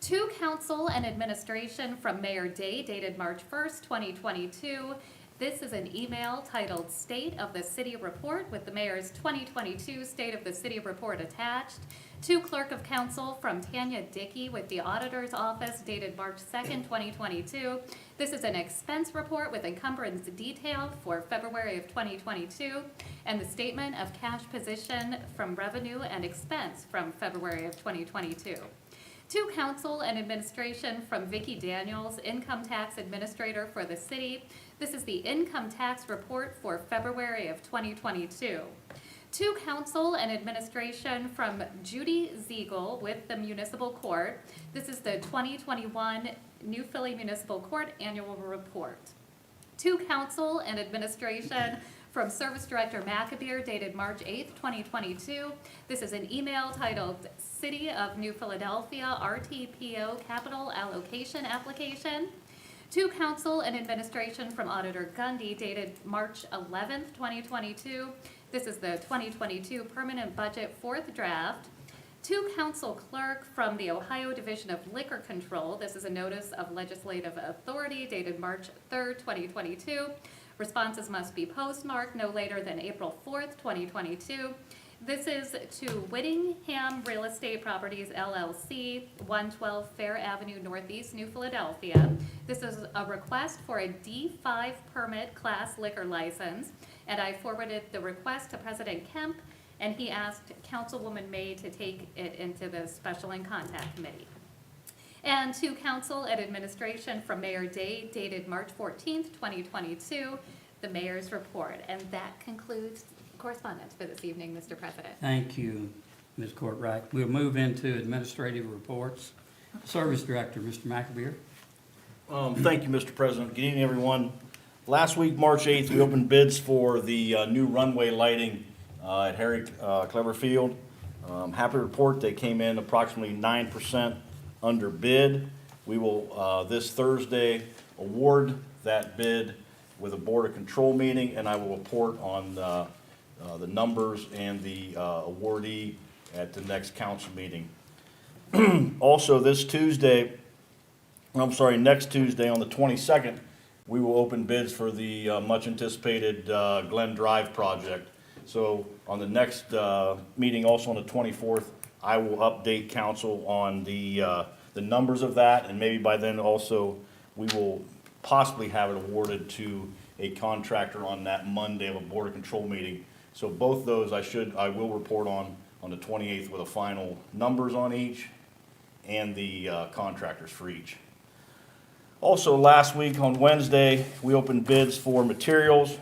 To council and administration from Mayor Day, dated March 1st, 2022. This is an email titled State of the City Report with the mayor's 2022 State of the City Report attached. To Clerk of Council from Tanya Dickey with the Auditor's Office, dated March 2nd, 2022. This is an expense report with encumbrance detail for February of 2022, and the statement of cash position from revenue and expense from February of 2022. To council and administration from Vicki Daniels, Income Tax Administrator for the city. This is the income tax report for February of 2022. To council and administration from Judy Ziegel with the Municipal Court. This is the 2021 New Philly Municipal Court Annual Report. To council and administration from Service Director McAbeer, dated March 8th, 2022. This is an email titled City of New Philadelphia RTPO Capital Allocation Application. To council and administration from Auditor Gundy, dated March 11th, 2022. This is the 2022 Permanent Budget 4th Draft. To council clerk from the Ohio Division of Liquor Control. This is a notice of legislative authority dated March 3rd, 2022. Responses must be postmarked no later than April 4th, 2022. This is to Whittingham Real Estate Properties LLC, 112 Fair Avenue Northeast, New Philadelphia. This is a request for a D5 permit class liquor license, and I forwarded the request to President Kemp, and he asked Councilwoman May to take it into the Special and Contact Committee. And to council and administration from Mayor Day, dated March 14th, 2022, the mayor's report. And that concludes correspondence for this evening, Mr. President. Thank you, Ms. Courtwright. We'll move into administrative reports. Service Director, Mr. McAbeer. Thank you, Mr. President. Good evening, everyone. Last week, March 8th, we opened bids for the new runway lighting at Harry Clever Field. Happy to report they came in approximately 9% under bid. We will, this Thursday, award that bid with a Board of Control meeting, and I will report on the numbers and the awardee at the next council meeting. Also, next Tuesday on the 22nd, we will open bids for the much-anticipated Glen Drive project. So on the next meeting, also on the 24th, I will update council on the numbers of that, and maybe by then also, we will possibly have it awarded to a contractor on that Monday of a Board of Control meeting. So both those I will report on the 28th with the final numbers on each and the contractors for each. Also, last week on Wednesday, we opened bids for materials,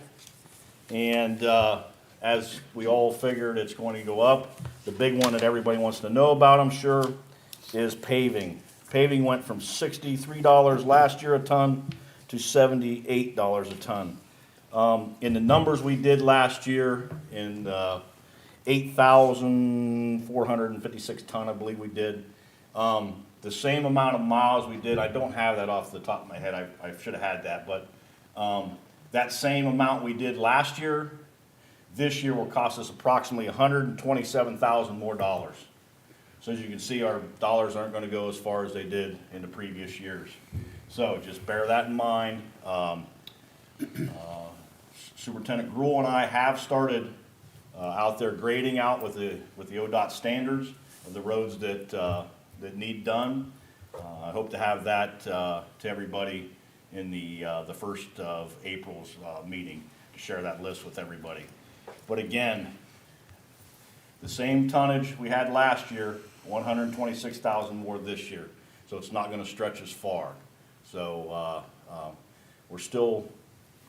and as we all figured, it's going to go up. The big one that everybody wants to know about, I'm sure, is paving. Paving went from $63 last year a ton to $78 a ton. In the numbers we did last year, in 8,456 ton, I believe we did, the same amount of miles we did, I don't have that off the top of my head, I should have had that, but that same amount we did last year, this year will cost us approximately $127,000 more dollars. So as you can see, our dollars aren't going to go as far as they did in the previous years. So just bear that in mind. Superintendent Gruhl and I have started out there grading out with the ODOT standards of the roads that need done. I hope to have that to everybody in the 1st of April's meeting to share that list with everybody. But again, the same tonnage we had last year, 126,000 more this year. So it's not going to stretch as far. So we're still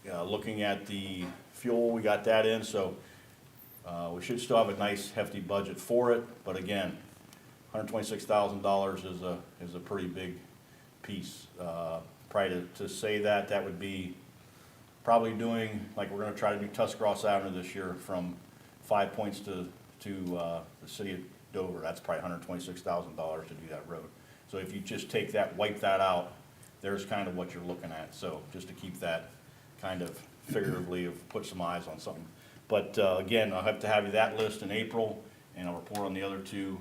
looking at the fuel. We got that in. So We should still have a nice hefty budget for it, but again, $126,000 is a pretty big piece. Probably to say that, that would be probably doing, like we're gonna try to do Tuscarawas Avenue this year from 5 Points to the city of Dover. That's probably $126,000 to do that road. So if you just take that, wipe that out, there's kind of what you're looking at. So just to keep that kind of figuratively, put some eyes on something. But again, I'll have to have you that list in April, and I'll report on the other two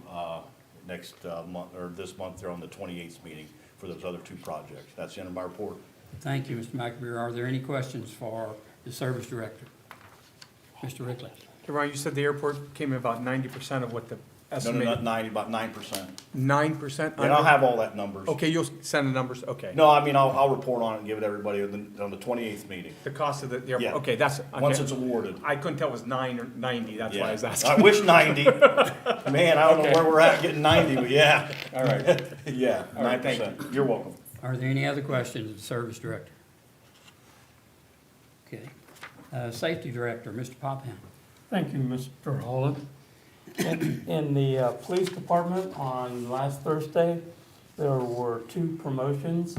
next month, or this month, they're on the 28th meeting for those other two projects. That's the end of my report. Thank you, Mr. McAbeer. Are there any questions for the service director? Mr. Rickley? Ron, you said the airport came in about 90% of what the No, estimated. not 90, about 9%. 9%? And I'll have all that numbers. Okay, you'll send the numbers, okay. No, I mean, I'll report on it and give it to everybody on the 28th meeting. The cost of the airport, Yeah. okay, that's. Once okay. it's awarded. I couldn't tell it was 9 or 90, that's why I was Yeah. asking. I wish 90. Man, I don't know Okay. where we're at getting 90, but yeah. All right. Yeah, All right, thank 9%. You're welcome. Are there any other questions of the service director? Okay. Safety director, Mr. Popham. Thank you, Mr. Holland. In the police department on last Thursday, there were 2 promotions.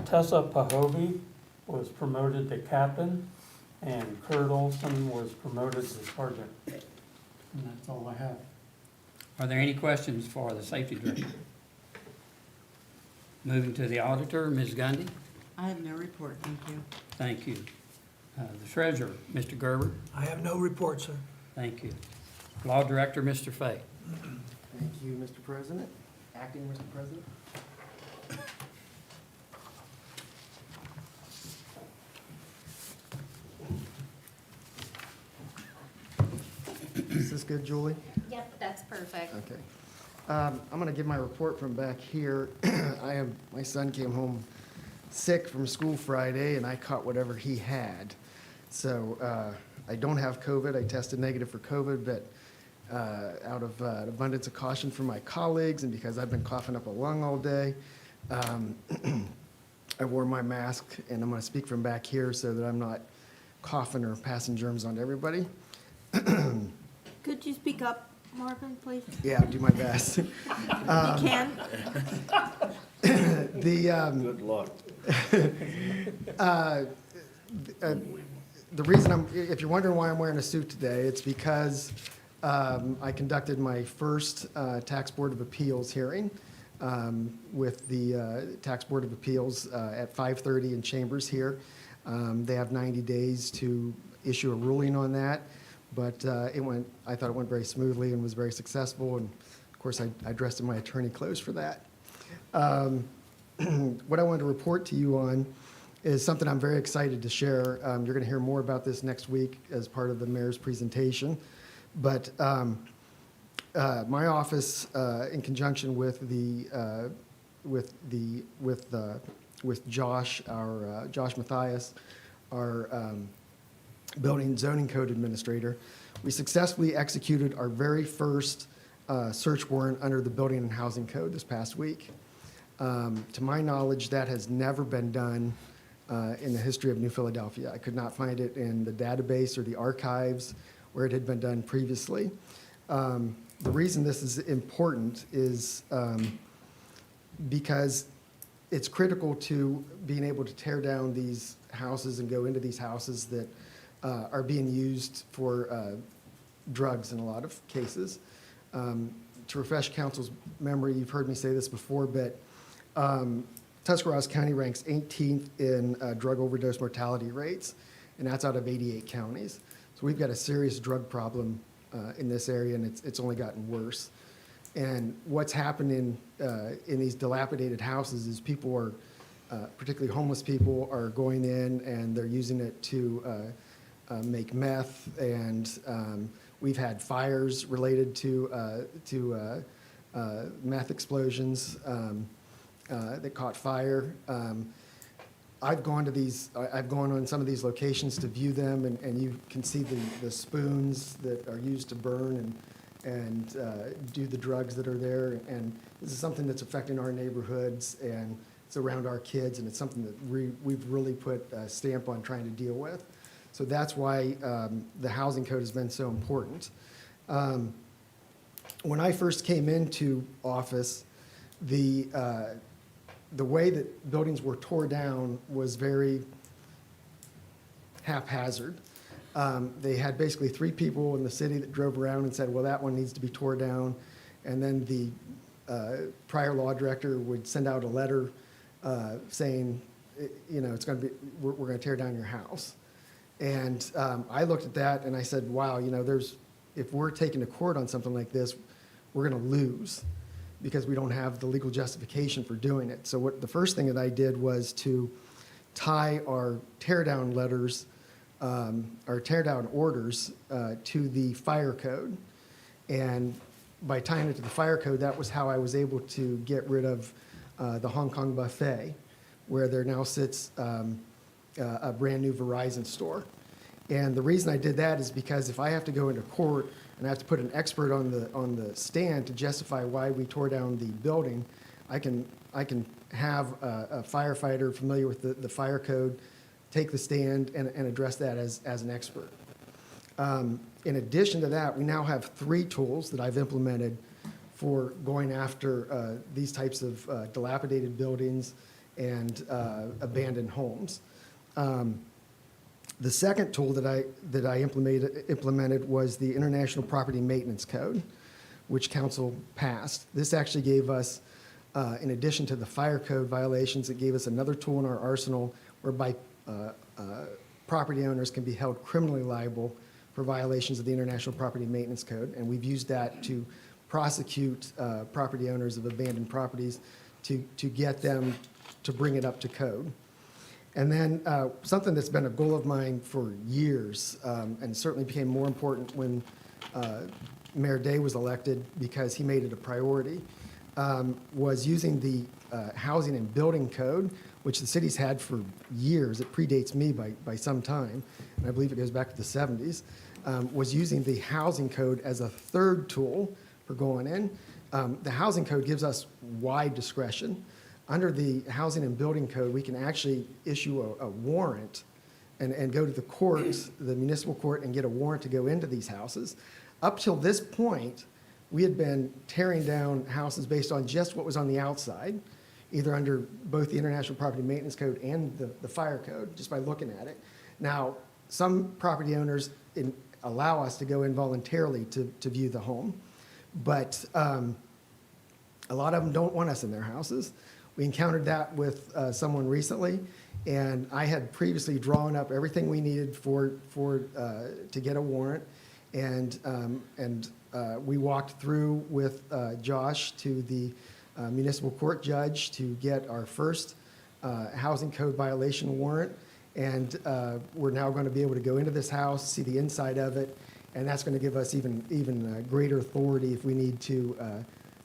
Tessa Pahovy was promoted to captain, and Kurt Olson was promoted to sergeant. And that's all I have. Are there any questions for the safety director? Moving to the auditor, Ms. Gundy. I have no report, thank you. Thank you. The treasurer, Mr. Gerber. I have no report, sir. Thank you. Law director, Mr. Fay. Thank you, Mr. President. Acting Mr. President. Is this good, Julie? Yep, that's perfect. Okay. I'm going to give my report from back here. My son came home sick from school Friday, and I caught whatever he had. So I don't have COVID. I tested negative for COVID, but out of an abundance of caution for my colleagues and because I've been coughing up a lung all day, I wore my mask, and I'm going to speak from back here so that I'm not coughing or passing germs on to everybody. Could you speak up, Marvin, please? Yeah, I'll do my best. You can. Good luck. The reason if you're wondering why I'm wearing a suit today, it's because I conducted my first Tax Board of Appeals hearing with the Tax Board of Appeals at 5:30 in chambers here. They have 90 days to issue a ruling on that, but I thought it went very smoothly and was very successful, and of course I dressed in my attorney clothes for that. What I wanted to report to you on is something I'm very excited to share. You're going to hear more about this next week as part of the mayor's presentation. But my office, in conjunction with Josh, Josh Mathias, our building zoning code administrator, we successfully executed our very first search warrant under the building and housing code this past week. To my knowledge, that has never been done in the history of New Philadelphia. I could not find it in the database or the archives where it had been done previously. The reason this is important is because it's critical to being able to tear down these houses and go into these houses that are being used for drugs in a lot of cases. To refresh council's memory, you've heard me say this before, but Tuscarawas County ranks 18th in drug overdose mortality rates, and that's out of 88 counties. So we've got a serious drug problem in this area, and it's only gotten worse. And what's happening in these dilapidated houses is people are, particularly homeless people, are going in and they're using it to make meth, and we've had fires related to meth explosions that caught fire. I've gone on some of these locations to view them, and you can see the spoons that are used to burn and do the drugs that are there. And this is something that's affecting our neighborhoods, and it's around our kids, and it's something that we've really put a stamp on trying to deal with. So that's why the housing code has been so important. When I first came into office, the way that buildings were tore down was very haphazard. They had basically 3 people in the city that drove around and said, well, that one needs to be tore down. And then the prior law director would send out a letter saying, you know, it's going to be, we're going to tear down your house. And I looked at that and I said, wow, you know, if we're taking to court on something like this, we're going to lose because we don't have the legal justification for doing it. So the first thing that I did was to tie our tear down letters, our tear down orders to the fire code. And by tying it to the fire code, that was how I was able to get rid of the Hong Kong buffet, where there now sits a brand-new Verizon store. And the reason I did that is because if I have to go into court and I have to put an expert on the stand to justify why we tore down the building, I can have a firefighter familiar with the fire code take the stand and address that as an expert. In addition to that, we now have 3 tools that I've implemented for going after these types of dilapidated buildings and abandoned homes. The second tool that I implemented was the International Property Maintenance Code, which council passed. This actually gave us, in addition to the fire code violations, it gave us another tool in our arsenal whereby property owners can be held criminally liable for violations of the International Property Maintenance Code. And we've used that to prosecute property owners of abandoned properties to get them to bring it up to code. And then something that's been a goal of mine for years, and certainly became more important when Mayor Day was elected because he made it a priority, was using the housing and building code, which the city's had for years. It predates me by some time, and I believe it goes back to the 70s, was using the housing code as a third tool for going in. The housing code gives us wide discretion. Under the housing and building code, we can actually issue a warrant and go to the courts, the municipal court, and get a warrant to go into these houses. Up till this point, we had been tearing down houses based on just what was on the outside, either under both the International Property Maintenance Code and the fire code, just by looking at it. Now, some property owners allow us to go in voluntarily to view the home, but a lot of them don't want us in their houses. We encountered that with someone recently, and I had previously drawn up everything we needed to get a warrant, and we walked through with Josh to the municipal court judge to get our first housing code violation warrant, and we're now going to be able to go into this house, see the inside of it, and that's going to give us even greater authority if we need to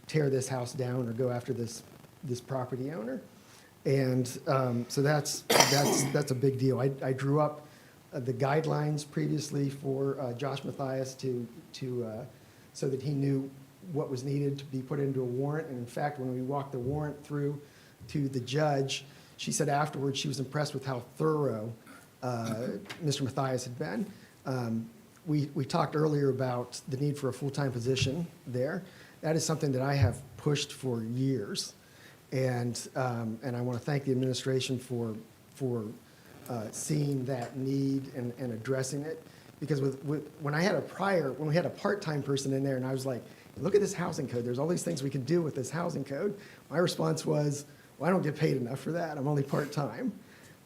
tear this house down or go after this property owner. And so that's a big deal. I drew up the guidelines previously for Josh Mathias so that he knew what was needed to be put into a warrant. And in fact, when we walked the warrant through to the judge, she said afterwards she was impressed with how thorough Mr. Mathias had been. We talked earlier about the need for a full-time position there. That is something that I have pushed for years. And I want to thank the administration for seeing that need and addressing it. Because when we had a part-time person in there, and I was like, look at this housing code. There's all these things we can do with this housing code. My response was, well, I don't get paid enough for that. I'm only part-time.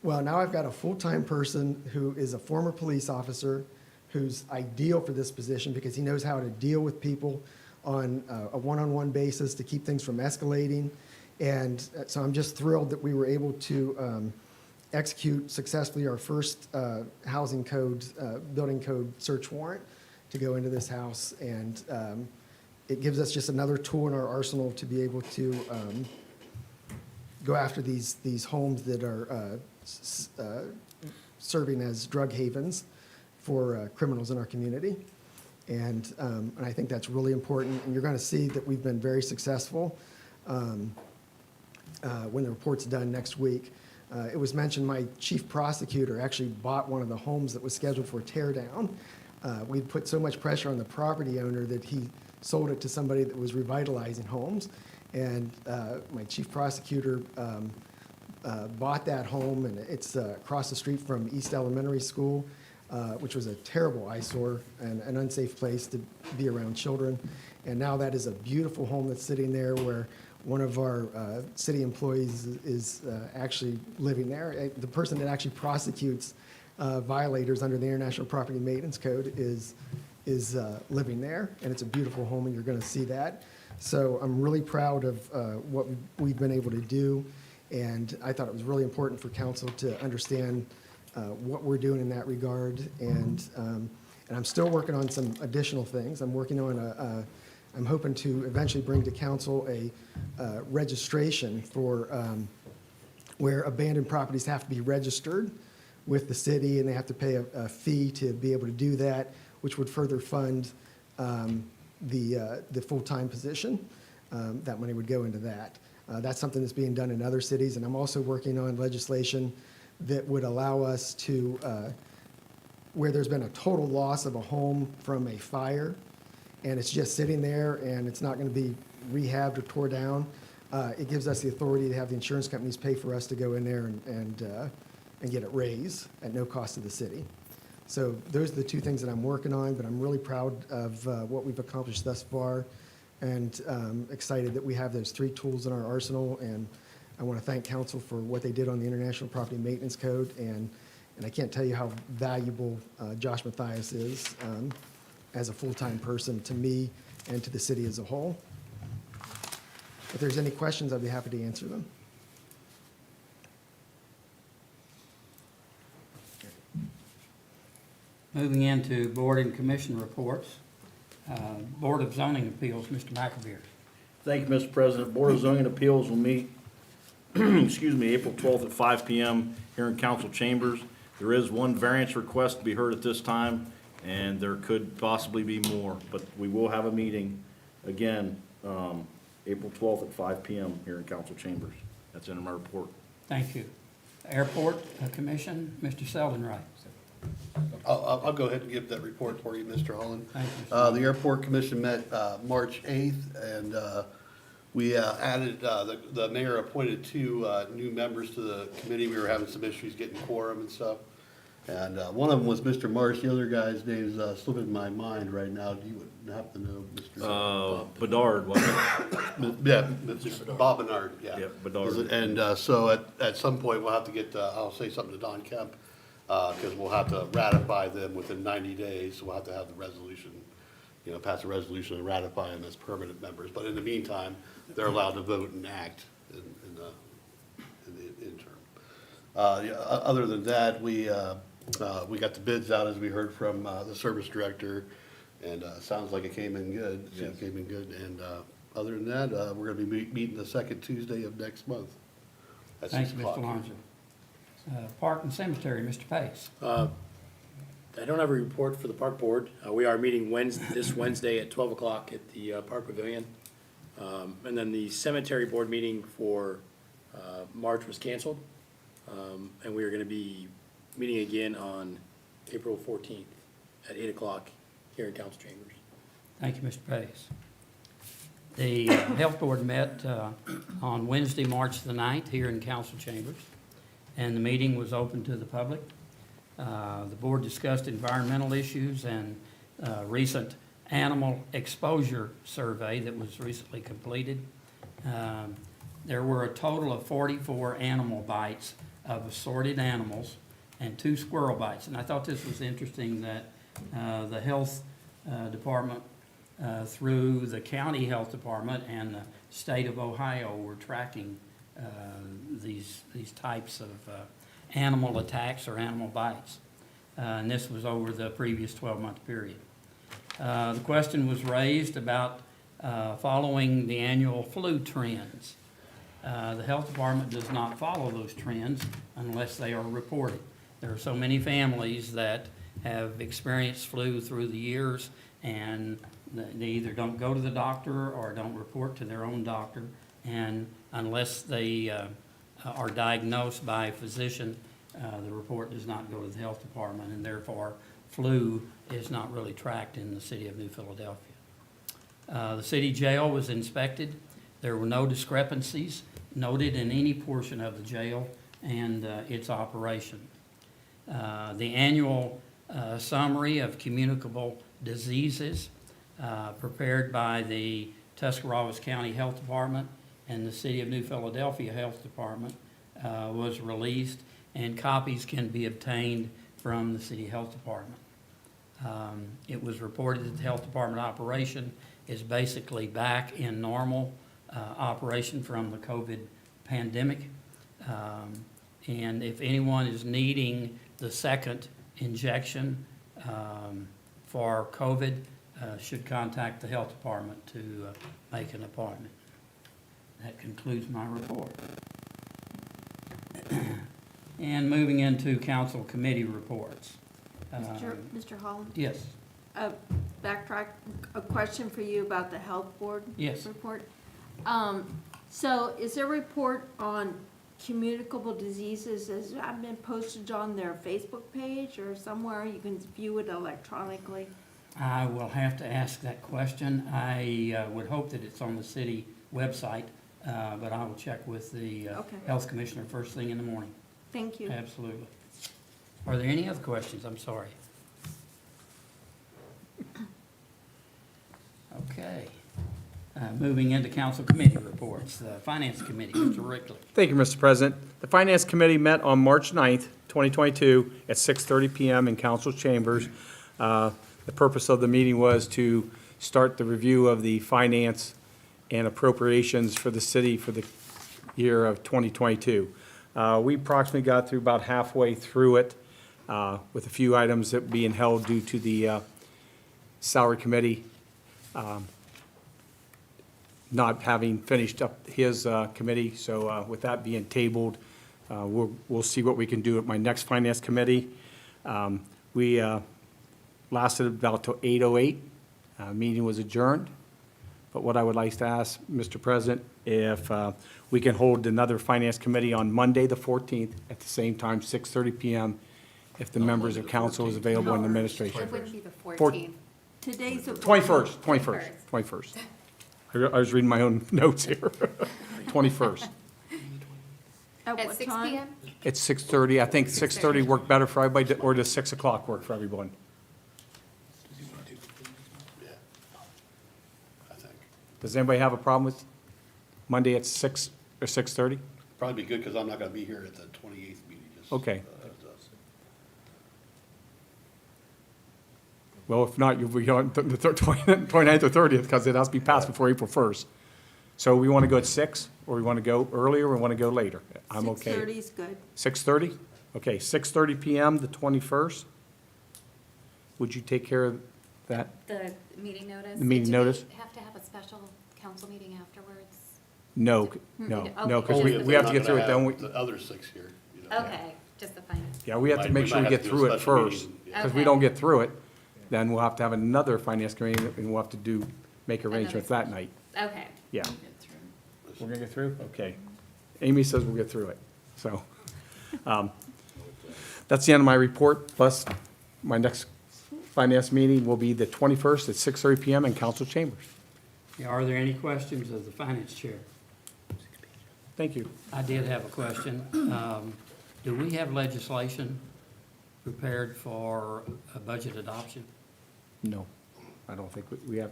Well, now I've got a full-time person who is a former police officer who's ideal for this position because he knows how to deal with people on a one-on-one basis to keep things from escalating. And so I'm just thrilled that we were able to execute successfully our first housing code, building code search warrant to go into this house. And it gives us just another tool in our arsenal to be able to go after these homes that are serving as drug havens for criminals in our community. And I think that's really important. And you're going to see that we've been very successful when the report's done next week. It was mentioned my chief prosecutor actually bought one of the homes that was scheduled for tear down. We'd put so much pressure on the property owner that he sold it to somebody that was revitalizing homes. And my chief prosecutor bought that home, and it's across the street from East Elementary School, which was a terrible eyesore and an unsafe place to be around children. And now that is a beautiful home that's sitting there where one of our city employees is actually living there. The person that actually prosecutes violators under the International Property Maintenance Code is living there, and it's a beautiful home, and you're going to see that. So I'm really proud of what we've been able to do, and I thought it was really important for council to understand what we're doing in that regard. And I'm still working on some additional things. I'm working on I'm hoping to eventually bring to council a registration for where abandoned properties have to be registered with the city, and they have to pay a fee to be able to do that, which would further fund the full-time position. That money would go into that. That's something that's being done in other cities, and I'm also working on legislation that would allow us to, where there's been a total loss of a home from a fire, and it's just sitting there and it's not going to be rehabbed or tore down, it gives us the authority to have the insurance companies pay for us to go in there and get it raised at no cost to the city. So those are the two things that I'm working on, but I'm really proud of what we've accomplished thus far, and excited that we have those 3 tools in our arsenal. And I want to thank council for what they did on the International Property Maintenance Code, and I can't tell you how valuable Josh Mathias is as a full-time person to me and to the city as a whole. If there's any questions, I'd be happy to answer them. Moving into board and commission reports. Board of Zoning Appeals, Mr. McAveer. Thank you, Mr. President. Board of Zoning Appeals will meet, excuse me, April 12th at 5 p.m. here in council chambers. There is one variance request to be heard at this time, and there could possibly be more, but we will have a meeting again, April 12th at 5 p.m. here in council chambers. That's in my report. Thank you. Airport Commission, Mr. Seldenright. I'll go ahead and give that report for you, Mr. Holland. Thank you. The Airport Commission met March 8th, and we added, the mayor appointed 2 new members to the committee. We were having some issues getting quorum and stuff. And one of them was Mr. Marsh. The other guy's name's slipping my mind right now. Do you happen to know Mr.? Bedard, wasn't it? Yeah, Mr. Bob Bernard, yeah. Yeah, Bedard. And so at some point, we'll have to get, I'll say something to Don Kemp, because we'll have to ratify them within 90 days. So we'll have to have the resolution, pass a resolution and ratify them as permanent members. But in the meantime, they're allowed to vote and act in the interim. Other than that, we got the bids out, as we heard from the service director, and sounds like it came in good. Yes. It came in good, and other than that, we're gonna be meeting the second Tuesday of next month. At Thank 6 you, o'clock. Mr. Lonzo. Park and Cemetery, Mr. Pace. I don't have a report for the park board. We are meeting this Wednesday at 12 o'clock at the Park Pavilion. And then the cemetery board meeting for March was canceled. And we are going to be meeting again on April 14th at 8 o'clock here in council chambers. Thank you, Mr. Pace. The Health Board met on Wednesday, March the 9th, here in council chambers, and the meeting was open to the public. The board discussed environmental issues and recent animal exposure survey that was recently completed. There were a total of 44 animal bites of assorted animals and 2 squirrel bites. And I thought this was interesting that the health department, through the county health department and the state of Ohio, were tracking these types of animal attacks or animal bites. And this was over the previous 12-month period. The question was raised about following the annual flu trends. The health department does not follow those trends unless they are reported. There are so many families that have experienced flu through the years, and they either don't go to the doctor or don't report to their own doctor. And unless they are diagnosed by a physician, the report does not go to the health department, and therefore flu is not really tracked in the city of New Philadelphia. The city jail was inspected. There were no discrepancies noted in any portion of the jail and its operation. The annual summary of communicable diseases prepared by the Tuscarawas County Health Department and the City of New Philadelphia Health Department was released, and copies can be obtained from the City Health Department. It was reported that the Health Department operation is basically back in normal operation from the COVID pandemic. And if anyone is needing the second injection for COVID, should contact the health department to make an appointment. That concludes my report. And moving into council committee reports. Mr. Holland? Yes. Backtrack, a question for you about the health board Yes. report. So is there a report on communicable diseases? Has that been posted on their Facebook page or somewhere you can view it electronically? I will have to ask that question. I would hope that it's on the city website, but I will check with the Okay. health commissioner first thing in the morning. Thank you. Absolutely. Are there any other questions? I'm sorry. Okay. Moving into council committee reports. The Finance Committee, Mr. Rickley. Thank you, Mr. President. The Finance Committee met on March 9th, 2022, at 6:30 PM in council chambers. The purpose of the meeting was to start the review of the finance and appropriations for the city for the year of 2022. We approximately got through about halfway through it, with a few items that being held due to the Salary Committee not having finished up his committee. So with that being tabled, we'll see what we can do at my next Finance Committee. We lasted about till 8:08. Meeting was adjourned. But what I would like to ask, Mr. President, if we can hold another Finance Committee on Monday, the 14th, at the same time, 6:30 PM, if the members of council is available and administration. It wouldn't be the Four- 14th. Today's the 21st. I was reading my own notes here. 21st. At At what 6 time? PM? It's 6:30. I think 6:30 worked better for everybody, or does 6 o'clock work for everyone? Yeah. I think. Does anybody have a problem with Monday at 6 or 6:30? Probably be good, because I'm not gonna be here at the 28th meeting. just, Okay. heads up. Well, if not, you'll be on the 29th or 30th, because it has to be passed before April 1st. So we want to go at 6, or we want to go earlier, or we want to go later? I'm okay. 6:30 is good. 6:30? Okay, 6:30 PM, the 21st. Would you take care of that? The meeting notice? The meeting notice? Do we have to have a special council meeting afterwards? No, Okay, no, because just we have to get through it, Then then we, The other 6 here. you know. Okay, just the finance. yeah, we have to Might- make we sure we might get have to do a through it special meeting, first. yeah. Because we Okay. don't get through it, then we'll have to have another finance committee, and we'll have to make arrangements that night. Okay. Yeah. We're gonna get through? Okay. Amy says we'll get through it, so. That's the end of my report, plus my next finance meeting will be the 21st at 6:30 PM in council chambers. Yeah, are there any questions of the finance chair? Thank you. I did have a question. Do we have legislation prepared for a budget adoption? No, I don't think we have,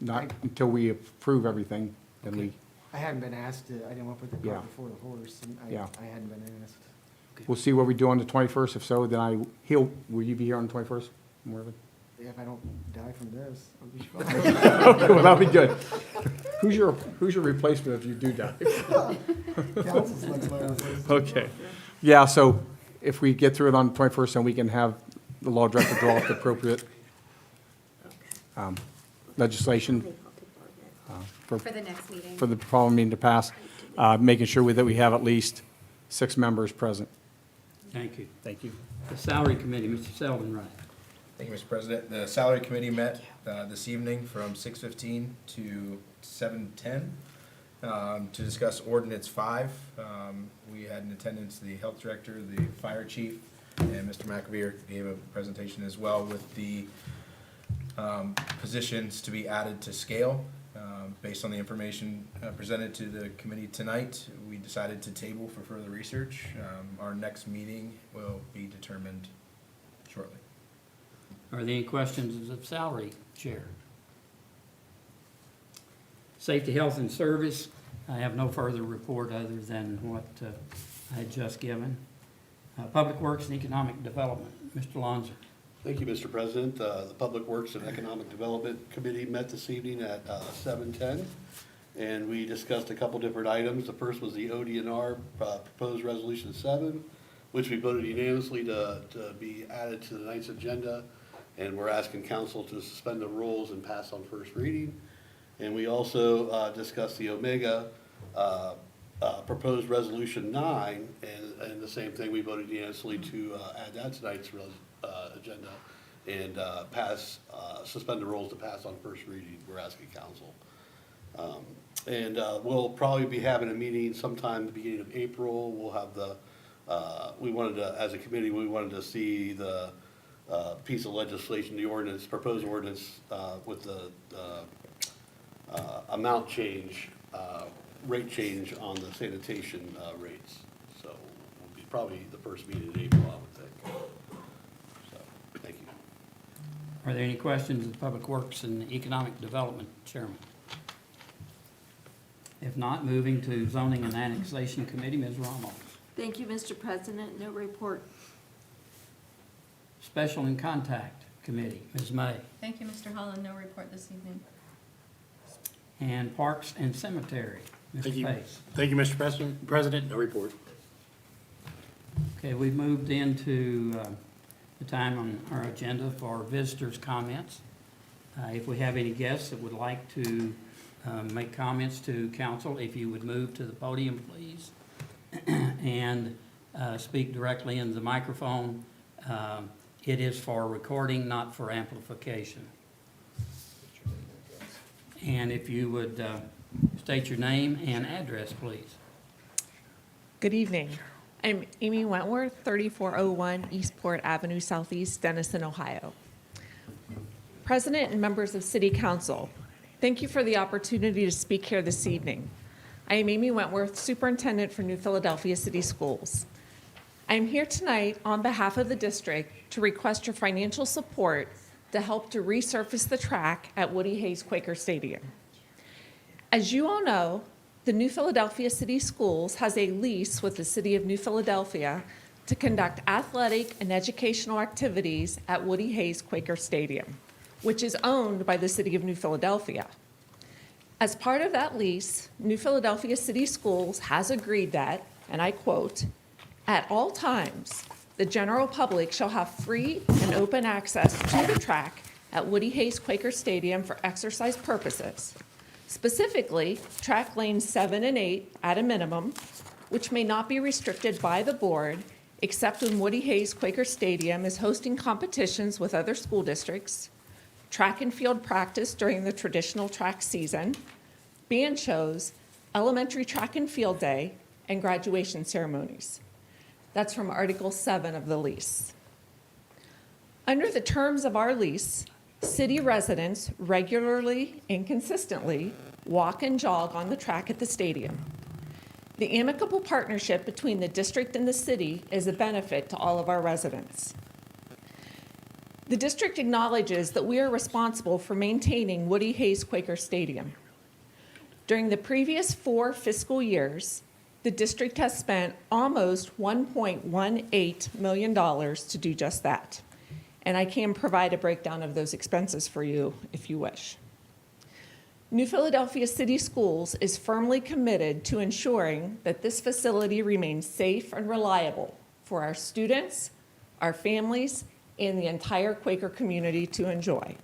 not until we approve everything, then we, I hadn't been asked to, I didn't want to put the Yeah. cart before the horse, and Yeah. I hadn't been asked. we'll see what we do on the 21st. If so, then will you be here on the 21st, Marvin? If I don't die from this, I'll be fine. Well, that'll be good. Who's your replacement if you do die? Council's looking my replacement. Okay. Yeah, so if we get through it on the 21st, then we can have the law director draw up the appropriate legislation For the next meeting. for the following meeting to pass, making sure that we have at least 6 members present. Thank you. Thank you. The Salary Committee, Mr. Selvin Wright. Thank you, Mr. President. The Salary Committee met this evening from 6:15 to 7:10. to discuss ordinance 5. We had in attendance the health director, the fire chief, and Mr. McAveer gave a presentation as well with the positions to be added to scale. Based on the information presented to the committee tonight, we decided to table for further research. Our next meeting will be determined shortly. Are there any questions of salary, Chair? Safety, Health, and Service, I have no further report other than what I had just given. Public Works and Economic Development, Mr. Lonzer. Thank you, Mr. President. The Public Works and Economic Development Committee met this evening at 7:10, and we discussed a couple different items. The first was the ODNR Proposed Resolution 7, which we voted unanimously to be added to tonight's agenda, and we're asking council to suspend the rules and pass on first reading. And we also discussed the Omega Proposed Resolution 9, and the same thing, we voted unanimously to add that to tonight's agenda and suspend the rules to pass on first reading. We're asking council. And we'll probably be having a meeting sometime at the beginning of April. We'll have we wanted to, as a committee, we wanted to see the piece of legislation, the ordinance, proposed ordinance with the amount change, rate change on the sanitation rates. So it'll be probably the first meeting in April, I would think. So, thank you. Are there any questions of Public Works and Economic Development, Chairman? If not, moving to Zoning and Annexation Committee, Ms. Ramos. Thank you, Mr. President. No report. Special and Contact Committee, Ms. May. Thank you, Mr. Holland. No report this evening. And Parks and Cemetery, Thank Mr. you. Pace. Thank you, Mr. President. No report. Okay, we've moved into the time on our agenda for visitors' comments. If we have any guests that would like to make comments to council, if you would move to the podium, please, and speak directly into the microphone. It is for recording, not for amplification. And if you would state your name and address, please. Good evening. I'm Amy Wentworth, 3401 Eastport Avenue Southeast, Denison, Ohio. President and members of City Council, thank you for the opportunity to speak here this evening. I am Amy Wentworth, Superintendent for New Philadelphia City Schools. I am here tonight on behalf of the district to request your financial support to help to resurface the track at Woody Hayes Quaker Stadium. As you all know, the New Philadelphia City Schools has a lease with the City of New Philadelphia to conduct athletic and educational activities at Woody Hayes Quaker Stadium, which is owned by the City of New Philadelphia. As part of that lease, New Philadelphia City Schools has agreed that, and I quote, "At all times, the general public shall have free and open access to the track at Woody Hayes Quaker Stadium for exercise purposes, specifically track lanes 7 and 8 at a minimum, which may not be restricted by the board except when Woody Hayes Quaker Stadium is hosting competitions with other school districts, track and field practice during the traditional track season, band shows, elementary track and field day, and graduation ceremonies." That's from Article 7 of the lease. Under the terms of our lease, city residents regularly and consistently walk and jog on the track at the stadium. The amicable partnership between the district and the city is a benefit to all of our residents. The district acknowledges that we are responsible for maintaining Woody Hayes Quaker Stadium. During the previous 4 fiscal years, the district has spent almost $1.18 million to do just that. And I can provide a breakdown of those expenses for you if you wish. New Philadelphia City Schools is firmly committed to ensuring that this facility remains safe and reliable for our students, our families, and the entire Quaker community to enjoy.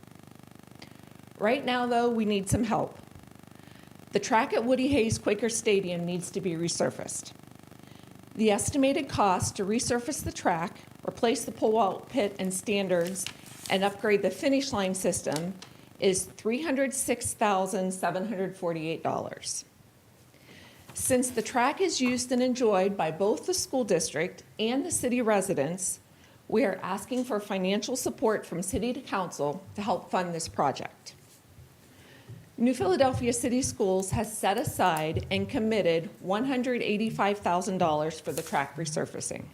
Right now, though, we need some help. The track at Woody Hayes Quaker Stadium needs to be resurfaced. The estimated cost to resurface the track, replace the pull-out pit and standards, and upgrade the finish line system is $306,748. Since the track is used and enjoyed by both the school district and the city residents, we are asking for financial support from city to council to help fund this project. New Philadelphia City Schools has set aside and committed $185,000 for the track resurfacing.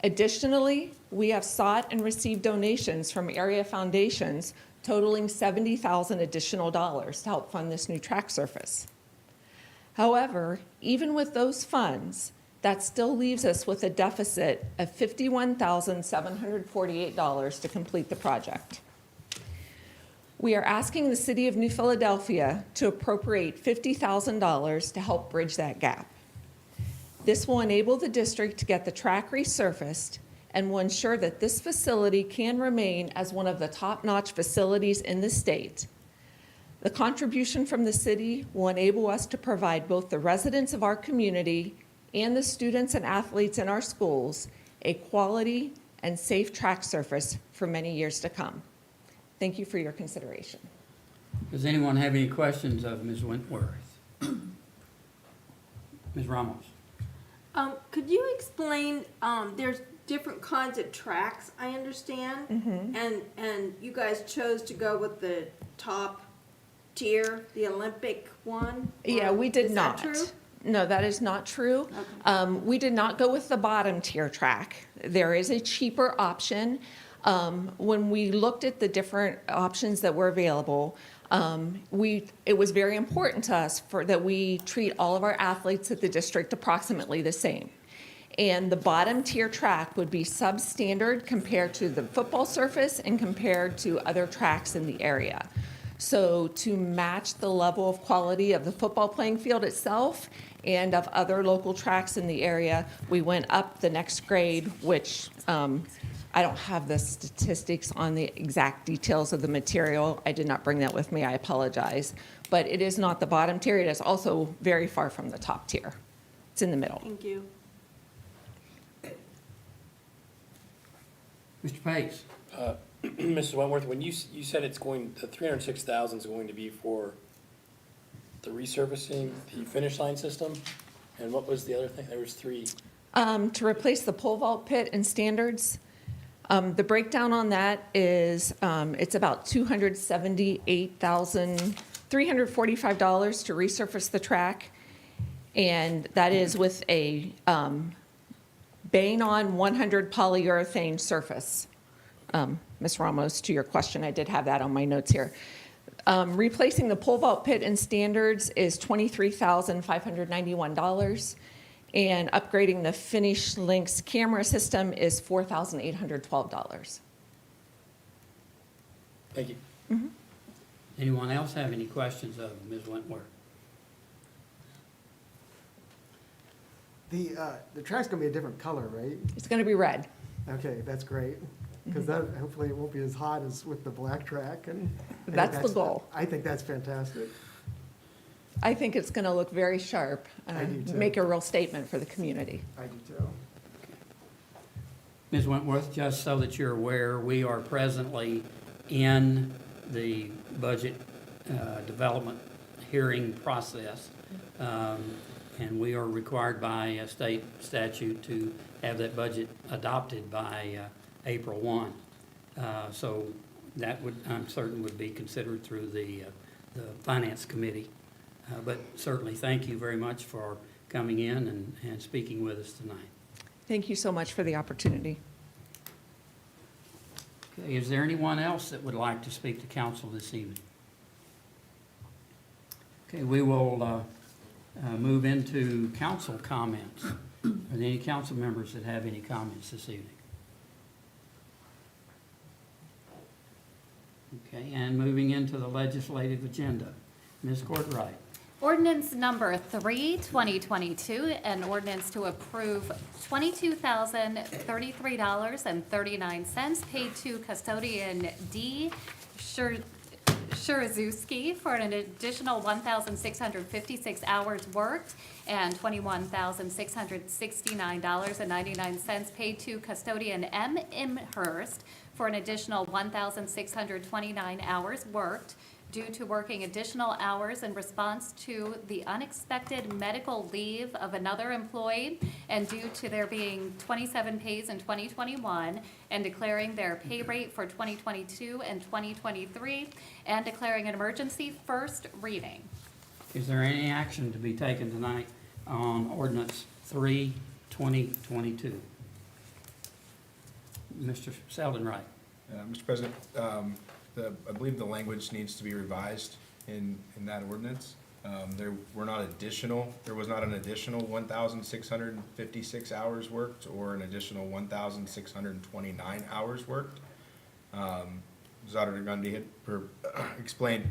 Additionally, we have sought and received donations from area foundations totaling $70,000 additional dollars to help fund this new track surface. However, even with those funds, that still leaves us with a deficit of $51,748 to complete the project. We are asking the City of New Philadelphia to appropriate $50,000 to help bridge that gap. This will enable the district to get the track resurfaced and will ensure that this facility can remain as one of the top-notch facilities in the state. The contribution from the city will enable us to provide both the residents of our community and the students and athletes in our schools a quality and safe track surface for many years to come. Thank you for your consideration. Does anyone have any questions of Ms. Wentworth? Ms. Ramos? Could you explain, there's different kinds of tracks, I understand? And you guys chose to go with the top tier, the Olympic one? Yeah, Or we did is not. that true? No, that is not true. Okay. We did not go with the bottom tier track. There is a cheaper option. When we looked at the different options that were available, it was very important to us that we treat all of our athletes at the district approximately the same. And the bottom tier track would be substandard compared to the football surface and compared to other tracks in the area. So to match the level of quality of the football playing field itself and of other local tracks in the area, we went up the next grade, which I don't have the statistics on the exact details of the material. I did not bring that with me, I apologize. But it is not the bottom tier, it is also very far from the top tier. It's in the middle. Thank you. Mr. Pace? Mrs. Wentworth, when you said it's going, the 306,000 is going to be for the resurfacing, the finish line system, and what was the other thing? There was three. To replace the pole vault pit and standards, the breakdown on that is, it's about $278,345 to resurface the track. And that is with a Bain-on 100 polyurethane surface. Ms. Ramos, to your question, I did have that on my notes here. Replacing the pole vault pit and standards is $23,591. And upgrading the Finish Links camera system is $4,812. Thank you. Anyone else have any questions of Ms. Wentworth? The track's gonna be a different color, right? It's going to be red. Okay, that's great, because that, hopefully it won't be as hot as with the black track, and. I think That's the goal. I think that's fantastic. I think it's going to look very sharp I do and too. make a real statement for the community. I do too. Ms. Wentworth, just so that you're aware, we are presently in the budget development hearing process. And we are required by a state statute to have that budget adopted by April 1. So that would, I'm certain, would be considered through the Finance Committee. But certainly, thank you very much for coming in and speaking with us tonight. Thank you so much for the opportunity. Okay, is there anyone else that would like to speak to council this evening? Okay, we will move into council comments. Are there any council members that have any comments this evening? Okay, and moving into the legislative agenda. Ms. Courtwright. Ordinance number 3, 2022, an ordinance to approve $22,033.39 paid to custodian D. Shurazewski for an additional 1,656 hours worked, and $21,669.99 paid to custodian M. Imhurst for an additional 1,629 hours worked, due to working additional hours in response to the unexpected medical leave of another employee and due to there being 27 pays in 2021 and declaring their pay rate for 2022 and 2023 and declaring an emergency first reading. Is there any action to be taken tonight on ordinance 3, 2022? Mr. Seldenwright. Mr. President, I believe the language needs to be revised in that ordinance. There was not an additional 1,656 hours worked or an additional 1,629 hours worked. As Auditor Gundy had explained,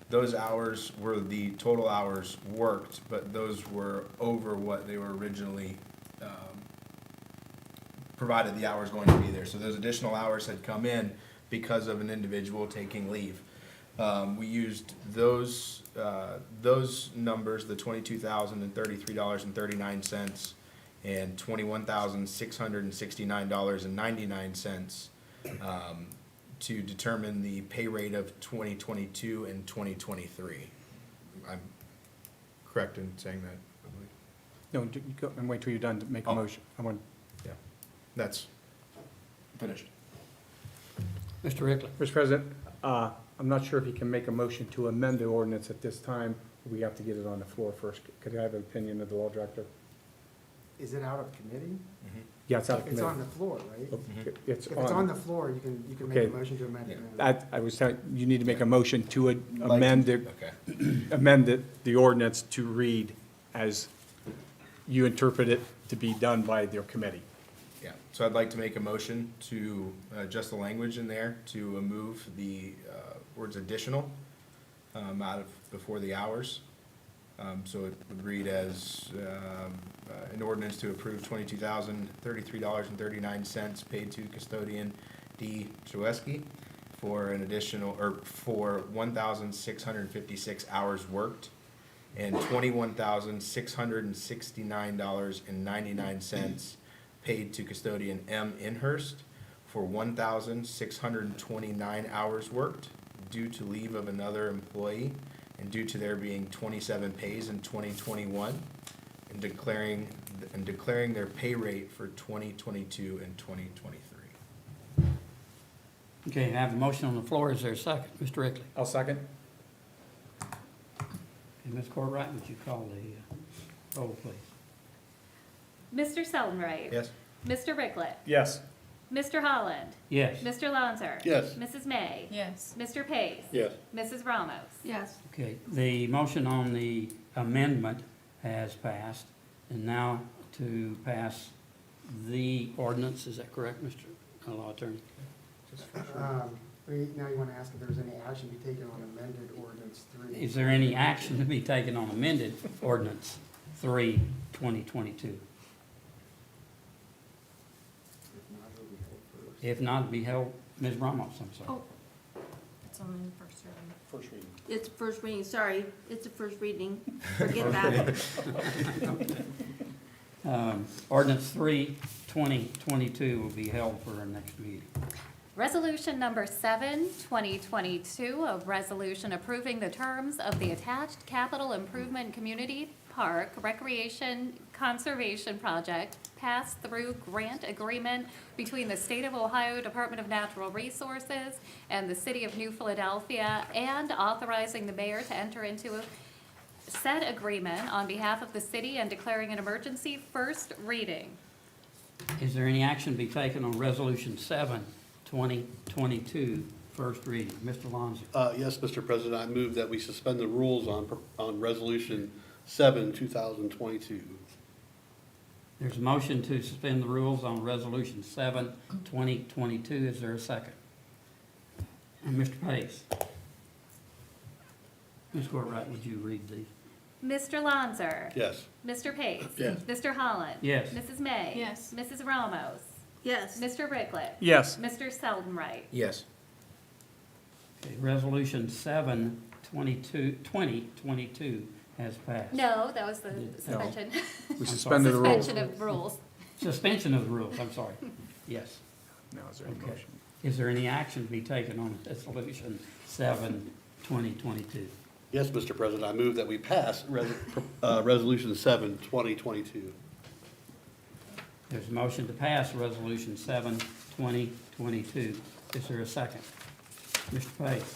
those hours were the total hours worked, but those were over what they were originally provided the hours going to be there. So those additional hours had come in because of an individual taking leave. We used those numbers, the $22,033.39 and $21,669.99, to determine the pay rate of 2022 and 2023. I'm correct in saying that, I believe. No, go and wait till you're done to make a Oh. motion. I want, Yeah, that's finished. Mr. Rickler. Mr. President, I'm not sure if you can make a motion to amend the ordinance at this time. We have to get it on the floor first. Could I have an opinion of the law director? Is it out of committee? Yeah, it's out of It's on committee. the floor, right? It's If it's on the floor, you can make a Okay. motion to amend it. I was telling, you need to make a motion to amend the, Okay. the ordinance to read as you interpret it to be done by their committee. Yeah, so I'd like to make a motion to adjust the language in there to remove the words additional out of before the hours. So it would read as an ordinance to approve $22,033.39 paid to custodian D. Choueski for an additional, or for 1,656 hours worked and $21,669.99 paid to custodian M. Inhurst for 1,629 hours worked due to leave of another employee and due to there being 27 pays in 2021, and declaring their pay rate for 2022 and 2023. Okay, I have a motion on the floor. Is there a second? Mr. Rickler. I'll second. And Ms. Courtwright, would you call the roll, please? Mr. Seldenwright. Yes? Mr. Ricklet. Yes. Mr. Holland. Yes. Mr. Lanzer. Yes. Mrs. May. Yes. Mr. Pace. Yes. Mrs. Ramos. Yes. Okay, the motion on the amendment has passed, and now to pass the ordinance, is that correct, Mr. Law Attorney? Now you want to ask if there's any action to be taken on amended ordinance 3. Is there any action to be taken on amended ordinance 3, 2022? If not, it'll be held, Ms. Ramos, I'm sorry. Oh, It's on the first reading. First reading. it's first reading, sorry, it's a first reading. Forget that. Ordinance 3, 2022 will be held for our next meeting. Resolution number 7, 2022, a resolution approving the terms of the attached capital improvement community park recreation conservation project pass-through grant agreement between the State of Ohio Department of Natural Resources and the City of New Philadelphia, and authorizing the mayor to enter into a said agreement on behalf of the city and declaring an emergency first reading. Is there any action to be taken on Resolution 7, 2022, first reading? Mr. Lonzo. Yes, Mr. President, I move that we suspend the rules on Resolution 7, 2022. There's a motion to suspend the rules on Resolution 7, 2022. Is there a second? And Mr. Pace. Ms. Courtwright, would you read these? Mr. Lanzer. Yes. Mr. Pace. Yes. Mr. Holland. Yes. Mrs. May. Yes. Mrs. Ramos. Yes. Mr. Ricklet. Yes. Mr. Seldenwright. Yes. Okay, Resolution 7, 2022 has passed. No, that was the suspension. We suspended the rules. Suspension of rules. Suspension of the rules, I'm sorry. Yes. Now, is there any Okay. motion? Is there any action to be taken on Resolution 7, 2022. Yes, Mr. President, I move that we pass Resolution 7, 2022. There's a motion to pass Resolution 7, 2022. Is there a second? Mr. Pace?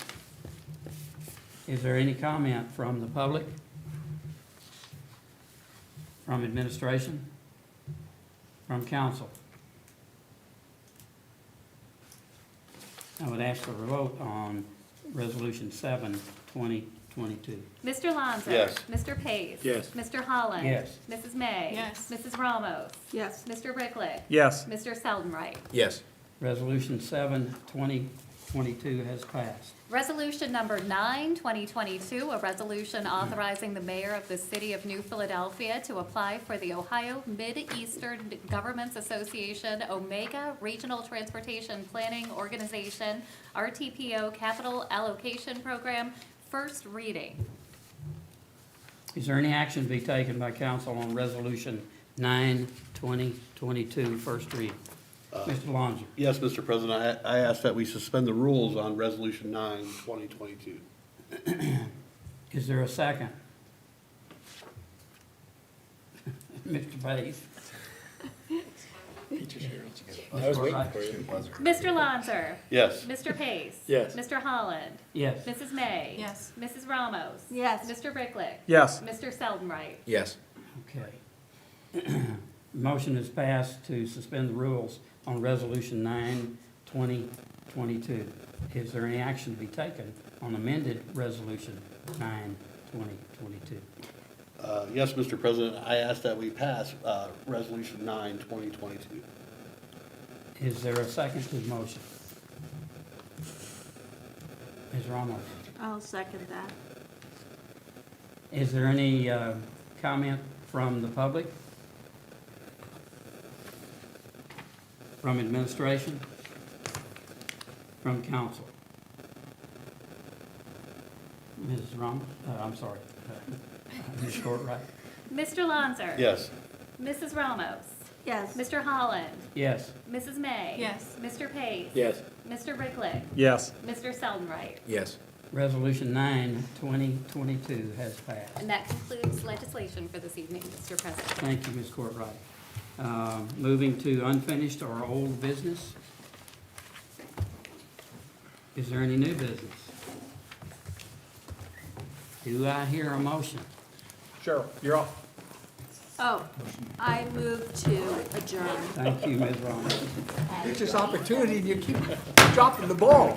Is there any comment from the public? From administration? From council? I would ask for a vote on Resolution 7, 2022. Mr. Lonzo? Yes. Mr. Pace? Yes. Mr. Holland? Yes. Mrs. May? Yes. Mrs. Ramos? Yes. Mr. Ricklick? Yes. Mr. Seldenright? Yes. Resolution 7, 2022 has passed. Resolution number 9, 2022, a resolution authorizing the mayor of the city of New Philadelphia to apply for the Ohio Mid-Eastern Governments Association Omega Regional Transportation Planning Organization, RTPO Capital Allocation Program, first reading. Is there any action to be taken by council on Resolution 9, 2022, first read? Mr. Lonzo? Yes, Mr. President, I ask that we suspend the rules on Resolution 9, 2022. Is there a second? Mr. Pace? I was waiting for you. Mr. Lonzo? Yes. Mr. Pace? Yes. Mr. Holland? Yes. Mrs. May? Yes. Mrs. Ramos? Yes. Mr. Ricklick? Yes. Mr. Seldenright? Yes. Okay. Motion is passed to suspend the rules on Resolution 9, 2022. Is there any action to be taken on amended Resolution 9, 2022? Yes, Mr. President, I ask that we pass Resolution 9, 2022. Is there a second to the motion? Ms. Ramos? I'll second that. Is there any comment from the public? From administration? From council? Ms. Ramos, I'm sorry, Ms. Courtwright? Mr. Lonzo? Yes. Mrs. Ramos? Yes. Mr. Holland? Yes. Mrs. May? Yes. Mr. Pace? Yes. Mr. Ricklick? Yes. Mr. Seldenright? Yes. Resolution 9, 2022 has passed. And that concludes legislation for this evening, Mr. President. Thank you, Ms. Courtwright. Moving to unfinished or old business. Is there any new business? Do I hear a motion? Sure, you're off. Oh, I move to adjourn. Thank you, Ms. Ramos. It's this opportunity, and you keep dropping the ball.